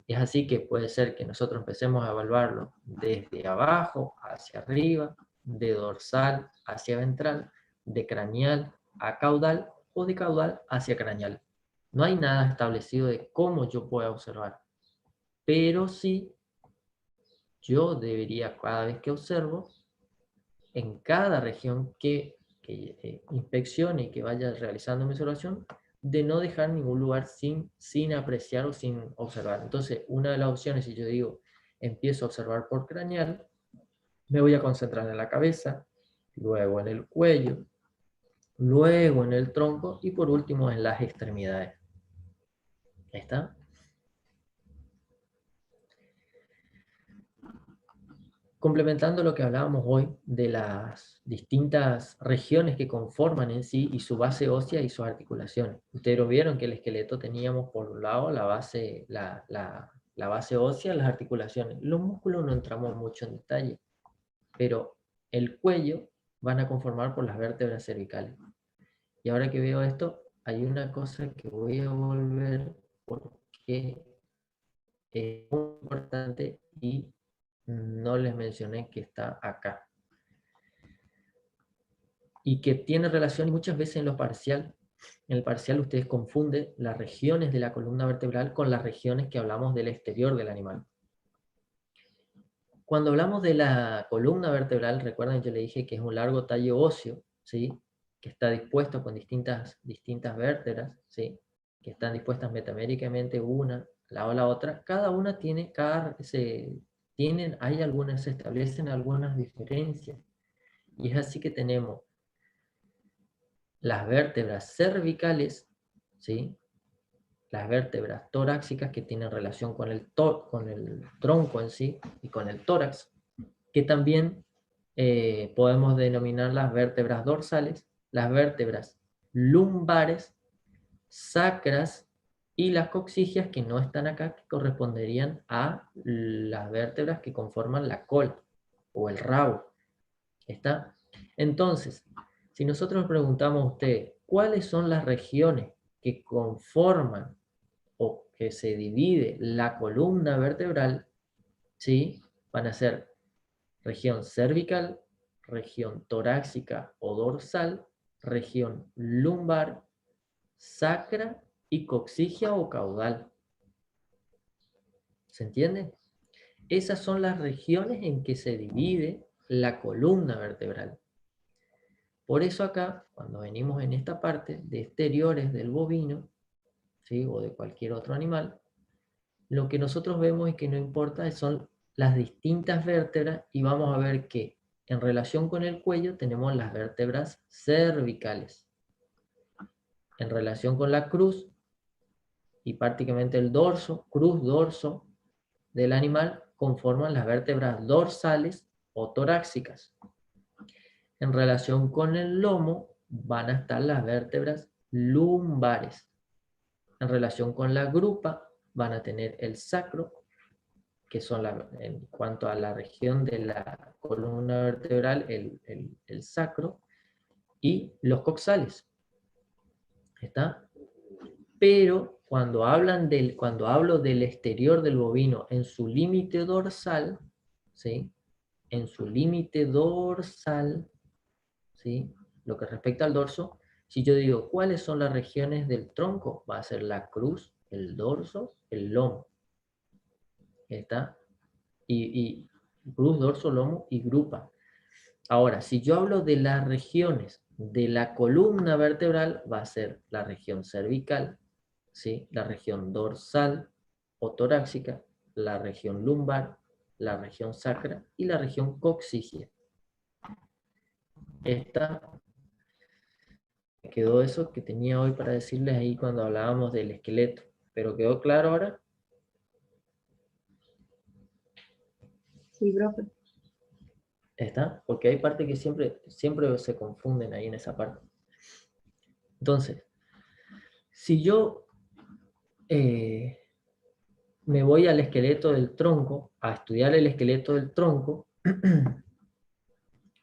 Es así que puede ser que nosotros empecemos a evaluarlo desde abajo hacia arriba, de dorsal hacia ventral, de craneal a caudal o de caudal hacia craneal. No hay nada establecido de cómo yo pueda observar, pero sí yo debería, cada vez que observo, en cada región que inspeccione y que vaya realizando mi observación, de no dejar ningún lugar sin apreciar o sin observar. Entonces, una de las opciones, si yo digo, empiezo a observar por craneal, me voy a concentrar en la cabeza, luego en el cuello, luego en el tronco y por último en las extremidades. ¿Ahí está? Complementando lo que hablábamos hoy de las distintas regiones que conforman en sí y su base ósea y sus articulaciones. Ustedes vieron que el esqueleto teníamos por un lado la base ósea, las articulaciones. Los músculos no entramos mucho en detalle, pero el cuello van a conformar por las vértebras cervicales. Y ahora que veo esto, hay una cosa que voy a volver porque es muy importante y no les mencioné que está acá. Y que tiene relación, y muchas veces en el parcial ustedes confunden las regiones de la columna vertebral con las regiones que hablamos del exterior del animal. Cuando hablamos de la columna vertebral, recuerden yo le dije que es un largo tallo óseo, ¿sí? Que está dispuesto con distintas vértebras, ¿sí? Que están dispuestas metaméricamente una al lado de la otra. Cada una tiene, se establecen algunas diferencias. Y es así que tenemos las vértebras cervicales, ¿sí? Las vértebras torácicas que tienen relación con el tronco en sí y con el tórax, que también podemos denominar las vértebras dorsales, las vértebras lumbares, sacras y las coxigias que no están acá, que corresponderían a las vértebras que conforman la cola o el rabo. ¿Está? Entonces, si nosotros preguntamos a ustedes, ¿cuáles son las regiones que conforman o que se divide la columna vertebral? ¿Sí? Van a ser región cervical, región torácica o dorsal, región lumbar, sacra y coxigia o caudal. ¿Se entiende? Esas son las regiones en que se divide la columna vertebral. Por eso acá, cuando venimos en esta parte de exteriores del bovino, ¿sí? O de cualquier otro animal, lo que nosotros vemos es que no importa, son las distintas vértebras y vamos a ver que en relación con el cuello tenemos las vértebras cervicales. En relación con la cruz y prácticamente el dorso, cruz-dorso del animal, conforman las vértebras dorsales o torácicas. En relación con el lomo van a estar las vértebras lumbares. En relación con la grupa van a tener el sacro, que son en cuanto a la región de la columna vertebral, el sacro, y los coxales. ¿Está? Pero cuando hablo del exterior del bovino en su límite dorsal, ¿sí? En su límite dorsal, ¿sí? Lo que respecta al dorso, si yo digo cuáles son las regiones del tronco, va a ser la cruz, el dorso, el lomo. ¿Está? Y cruz, dorso, lomo y grupa. Ahora, si yo hablo de las regiones de la columna vertebral, va a ser la región cervical, ¿sí? La región dorsal o torácica, la región lumbar, la región sacra y la región coccygia. Esta quedó eso que tenía hoy para decirles ahí cuando hablábamos del esqueleto. ¿Pero quedó claro ahora?
Sí, profe.
¿Está? Porque hay partes que siempre se confunden ahí en esa parte. Entonces, si yo me voy al esqueleto del tronco, a estudiar el esqueleto del tronco,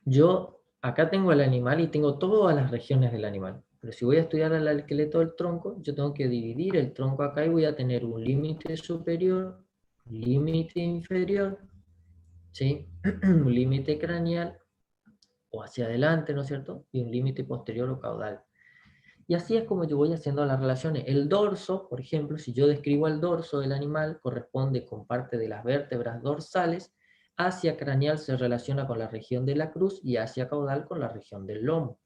yo acá tengo el animal y tengo todas las regiones del animal. Pero si voy a estudiar el esqueleto del tronco, yo tengo que dividir el tronco acá y voy a tener un límite superior, límite inferior, ¿sí? Un límite craneal o hacia adelante, ¿no es cierto? Y un límite posterior o caudal. Y así es como yo voy haciendo las relaciones. El dorso, por ejemplo, si yo describo el dorso del animal, corresponde con parte de las vértebras dorsales, hacia craneal se relaciona con la región de la cruz y hacia caudal con la región del lomo.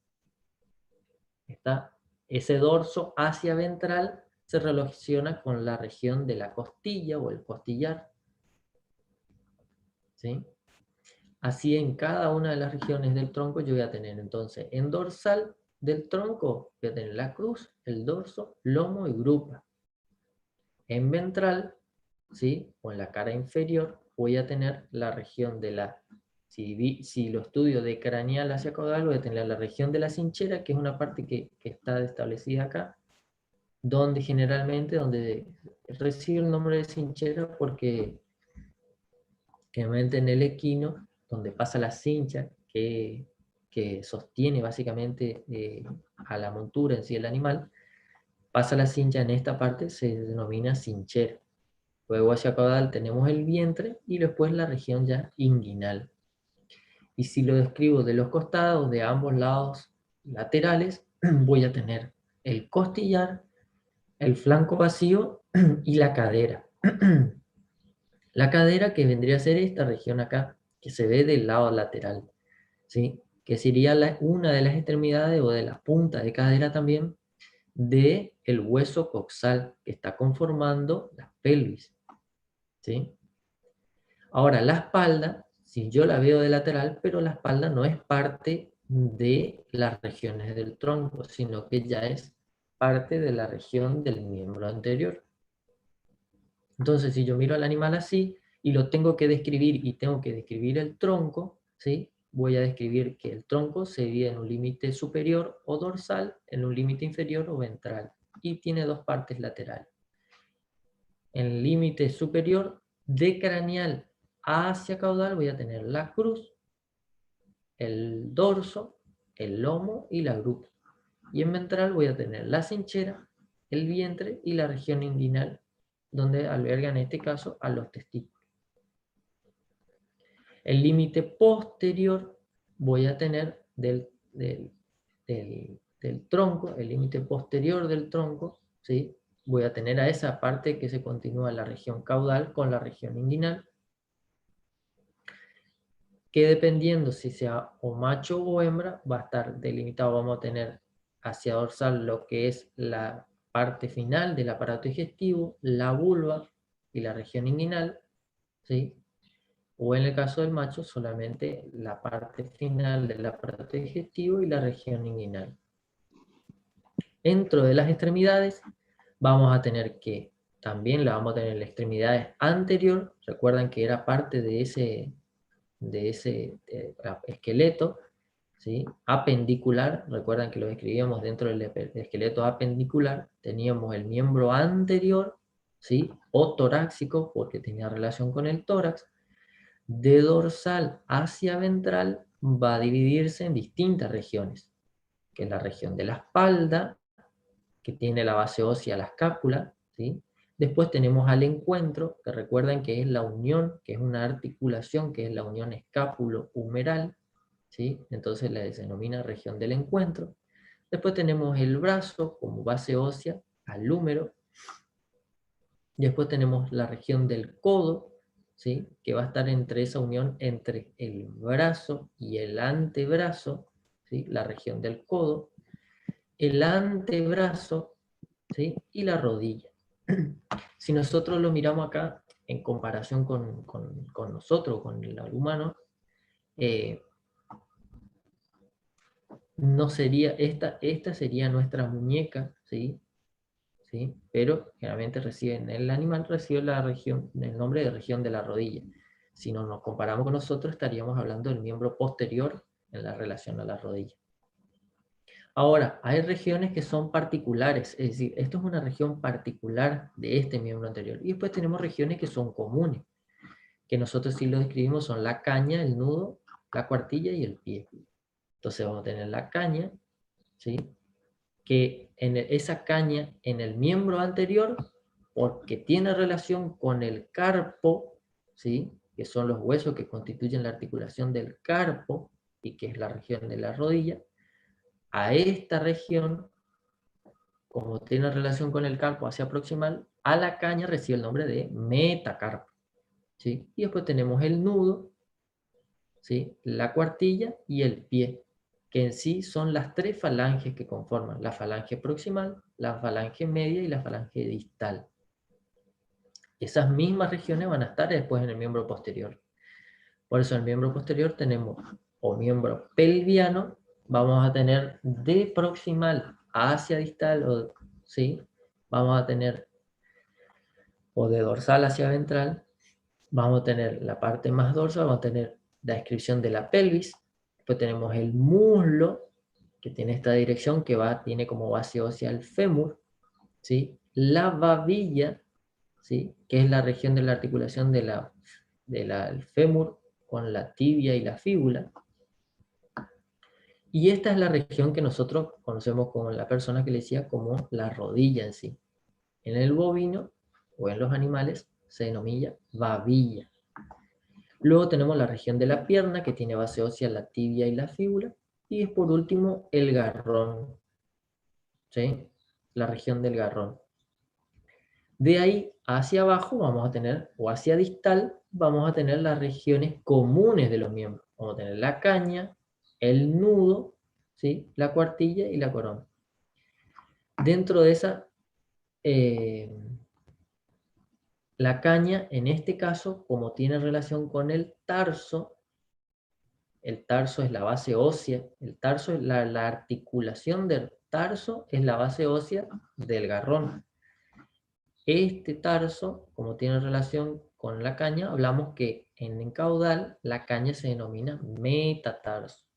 ¿Está? Ese dorso hacia ventral se relaciona con la región de la costilla o el costillar. ¿Sí? Así en cada una de las regiones del tronco yo voy a tener entonces en dorsal del tronco voy a tener la cruz, el dorso, lomo y grupa. En ventral, ¿sí? O en la cara inferior voy a tener la región de la, si lo estudio de craneal hacia caudal, voy a tener la región de la cinchera, que es una parte que está establecida acá, donde generalmente recibe el nombre de cinchera porque generalmente en el equino, donde pasa la cincha, que sostiene básicamente a la montura en sí el animal, pasa la cincha en esta parte, se denomina cinchera. Luego hacia caudal tenemos el vientre y después la región ya inguinal. Y si lo describo de los costados, de ambos lados laterales, voy a tener el costillar, el flanco vacío y la cadera. La cadera que vendría a ser esta región acá, que se ve del lado lateral, ¿sí? Que sería una de las extremidades o de las puntas de cadera también del hueso coxal que está conformando la pelvis, ¿sí? Ahora, la espalda, si yo la veo de lateral, pero la espalda no es parte de las regiones del tronco, sino que ya es parte de la región del miembro anterior. Entonces, si yo miro al animal así y lo tengo que describir y tengo que describir el tronco, ¿sí? Voy a describir que el tronco se divide en un límite superior o dorsal, en un límite inferior o ventral, y tiene dos partes laterales. En el límite superior de craneal hacia caudal voy a tener la cruz, el dorso, el lomo y la grupa. Y en ventral voy a tener la cinchera, el vientre y la región inguinal, donde alberga en este caso a los testículos. El límite posterior voy a tener del tronco, el límite posterior del tronco, ¿sí? Voy a tener a esa parte que se continúa la región caudal con la región inguinal, que dependiendo si sea o macho o hembra, va a estar delimitado, vamos a tener hacia dorsal lo que es la parte final del aparato digestivo, la vulva y la región inguinal, ¿sí? O en el caso del macho, solamente la parte final del aparato digestivo y la región inguinal. Dentro de las extremidades, vamos a tener que, también la vamos a tener en la extremidad anterior, recuerdan que era parte de ese esqueleto, ¿sí? Apendicular, recuerdan que lo escribíamos dentro del esqueleto apendicular, teníamos el miembro anterior, ¿sí? O torácico, porque tenía relación con el tórax. De dorsal hacia ventral va a dividirse en distintas regiones, que es la región de la espalda, que tiene la base ósea, la escápula, ¿sí? Después tenemos al encuentro, que recuerden que es la unión, que es una articulación, que es la unión escápulo-humeral, ¿sí? Entonces la denomina región del encuentro. Después tenemos el brazo como base ósea al húmero. Después tenemos la región del codo, ¿sí? Que va a estar entre esa unión entre el brazo y el antebrazo, ¿sí? La región del codo, el antebrazo, ¿sí? Y la rodilla. Si nosotros lo miramos acá en comparación con nosotros, con el humano, no sería, esta sería nuestra muñeca, ¿sí? ¿Sí? Pero generalmente el animal recibe la región, el nombre de región de la rodilla. Si no nos comparamos con nosotros, estaríamos hablando del miembro posterior en la relación a la rodilla. Ahora, hay regiones que son particulares, es decir, esto es una región particular de este miembro anterior. Y después tenemos regiones que son comunes, que nosotros sí lo describimos, son la caña, el nudo, la cuartilla y el pie. Entonces vamos a tener la caña, ¿sí? Que esa caña en el miembro anterior, porque tiene relación con el carpo, ¿sí? Que son los huesos que constituyen la articulación del carpo, y que es la región de la rodilla, a esta región, como tiene relación con el carpo hacia proximal, a la caña recibe el nombre de metacarpo, ¿sí? Y después tenemos el nudo, ¿sí? La cuartilla y el pie, que en sí son las tres falanges que conforman la falange proximal, la falange media y la falange distal. Esas mismas regiones van a estar después en el miembro posterior. Por eso en el miembro posterior tenemos, o miembro pelviano, vamos a tener de proximal hacia distal, o, ¿sí? Vamos a tener, o de dorsal hacia ventral, vamos a tener la parte más dorsal, vamos a tener la descripción de la pelvis, después tenemos el muslo, que tiene esta dirección, que tiene como base ósea el fémur, ¿sí? La babilla, ¿sí? Que es la región de la articulación del fémur con la tibia y la fíbula. Y esta es la región que nosotros conocemos como la persona que le decía como la rodilla en sí. En el bovino o en los animales se denomina babilla. Luego tenemos la región de la pierna, que tiene base ósea la tibia y la fíbula. Y por último el garrón, ¿sí? La región del garrón. De ahí hacia abajo vamos a tener, o hacia distal, vamos a tener las regiones comunes de los miembros. Vamos a tener la caña, el nudo, ¿sí? La cuartilla y la corona. Dentro de esa, la caña, en este caso, como tiene relación con el tarso es la base ósea, el tarso es la articulación del tarso, es la base ósea del garrón. Este tarso, como tiene relación con la caña, hablamos que en caudal la caña se denomina metatarso.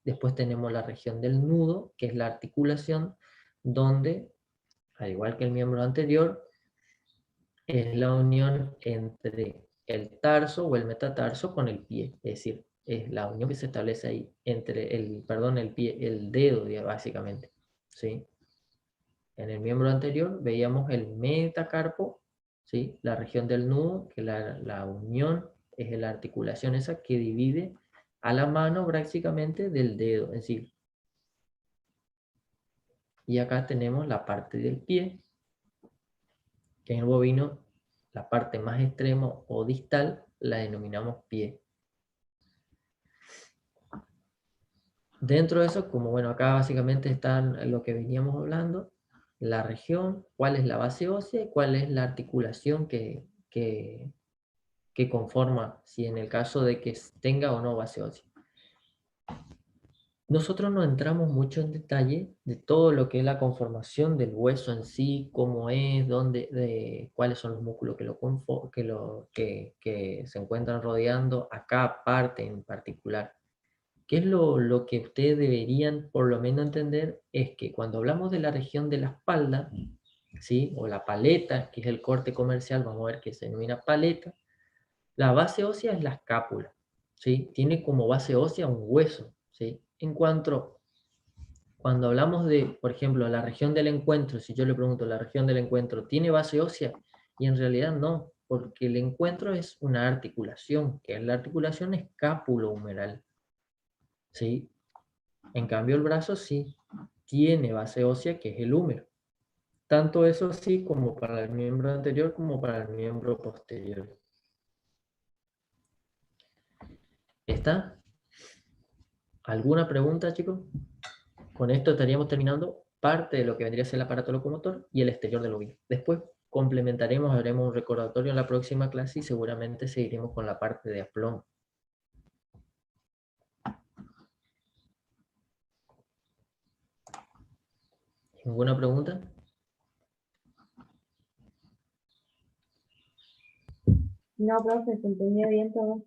Después tenemos la región del nudo, que es la articulación donde, al igual que el miembro anterior, es la unión entre el tarso o el metatarso con el pie. Es decir, es la unión que se establece ahí entre el pie, el dedo, básicamente. ¿Sí? En el miembro anterior veíamos el metacarpo, ¿sí? La región del nudo, que la unión es la articulación esa que divide a la mano prácticamente del dedo en sí. Y acá tenemos la parte del pie, que en el bovino, la parte más extrema o distal, la denominamos pie. Dentro de eso, como bueno, acá básicamente están lo que veníamos hablando, la región, cuál es la base ósea y cuál es la articulación que conforma, si en el caso de que tenga o no base ósea. Nosotros no entramos mucho en detalle de todo lo que es la conformación del hueso en sí, cómo es, cuáles son los músculos que se encuentran rodeando a cada parte en particular. ¿Qué es lo que ustedes deberían por lo menos entender? Es que cuando hablamos de la región de la espalda, ¿sí? O la paleta, que es el corte comercial, vamos a ver que se denomina paleta, la base ósea es la escápula, ¿sí? Tiene como base ósea un hueso, ¿sí? Cuando hablamos de, por ejemplo, la región del encuentro, si yo le pregunto, ¿la región del encuentro tiene base ósea? Y en realidad no, porque el encuentro es una articulación, que es la articulación escápulo-humeral, ¿sí? En cambio el brazo sí tiene base ósea, que es el húmero. Tanto eso sí como para el miembro anterior como para el miembro posterior. ¿Está? ¿Alguna pregunta, chicos? Con esto estaríamos terminando parte de lo que vendría a ser el aparato locomotor y el exterior del oído. Después complementaremos, haremos un recordatorio en la próxima clase y seguramente seguiremos con la parte de aplomo. ¿Ninguna pregunta?
No, profe, se entendió bien todo.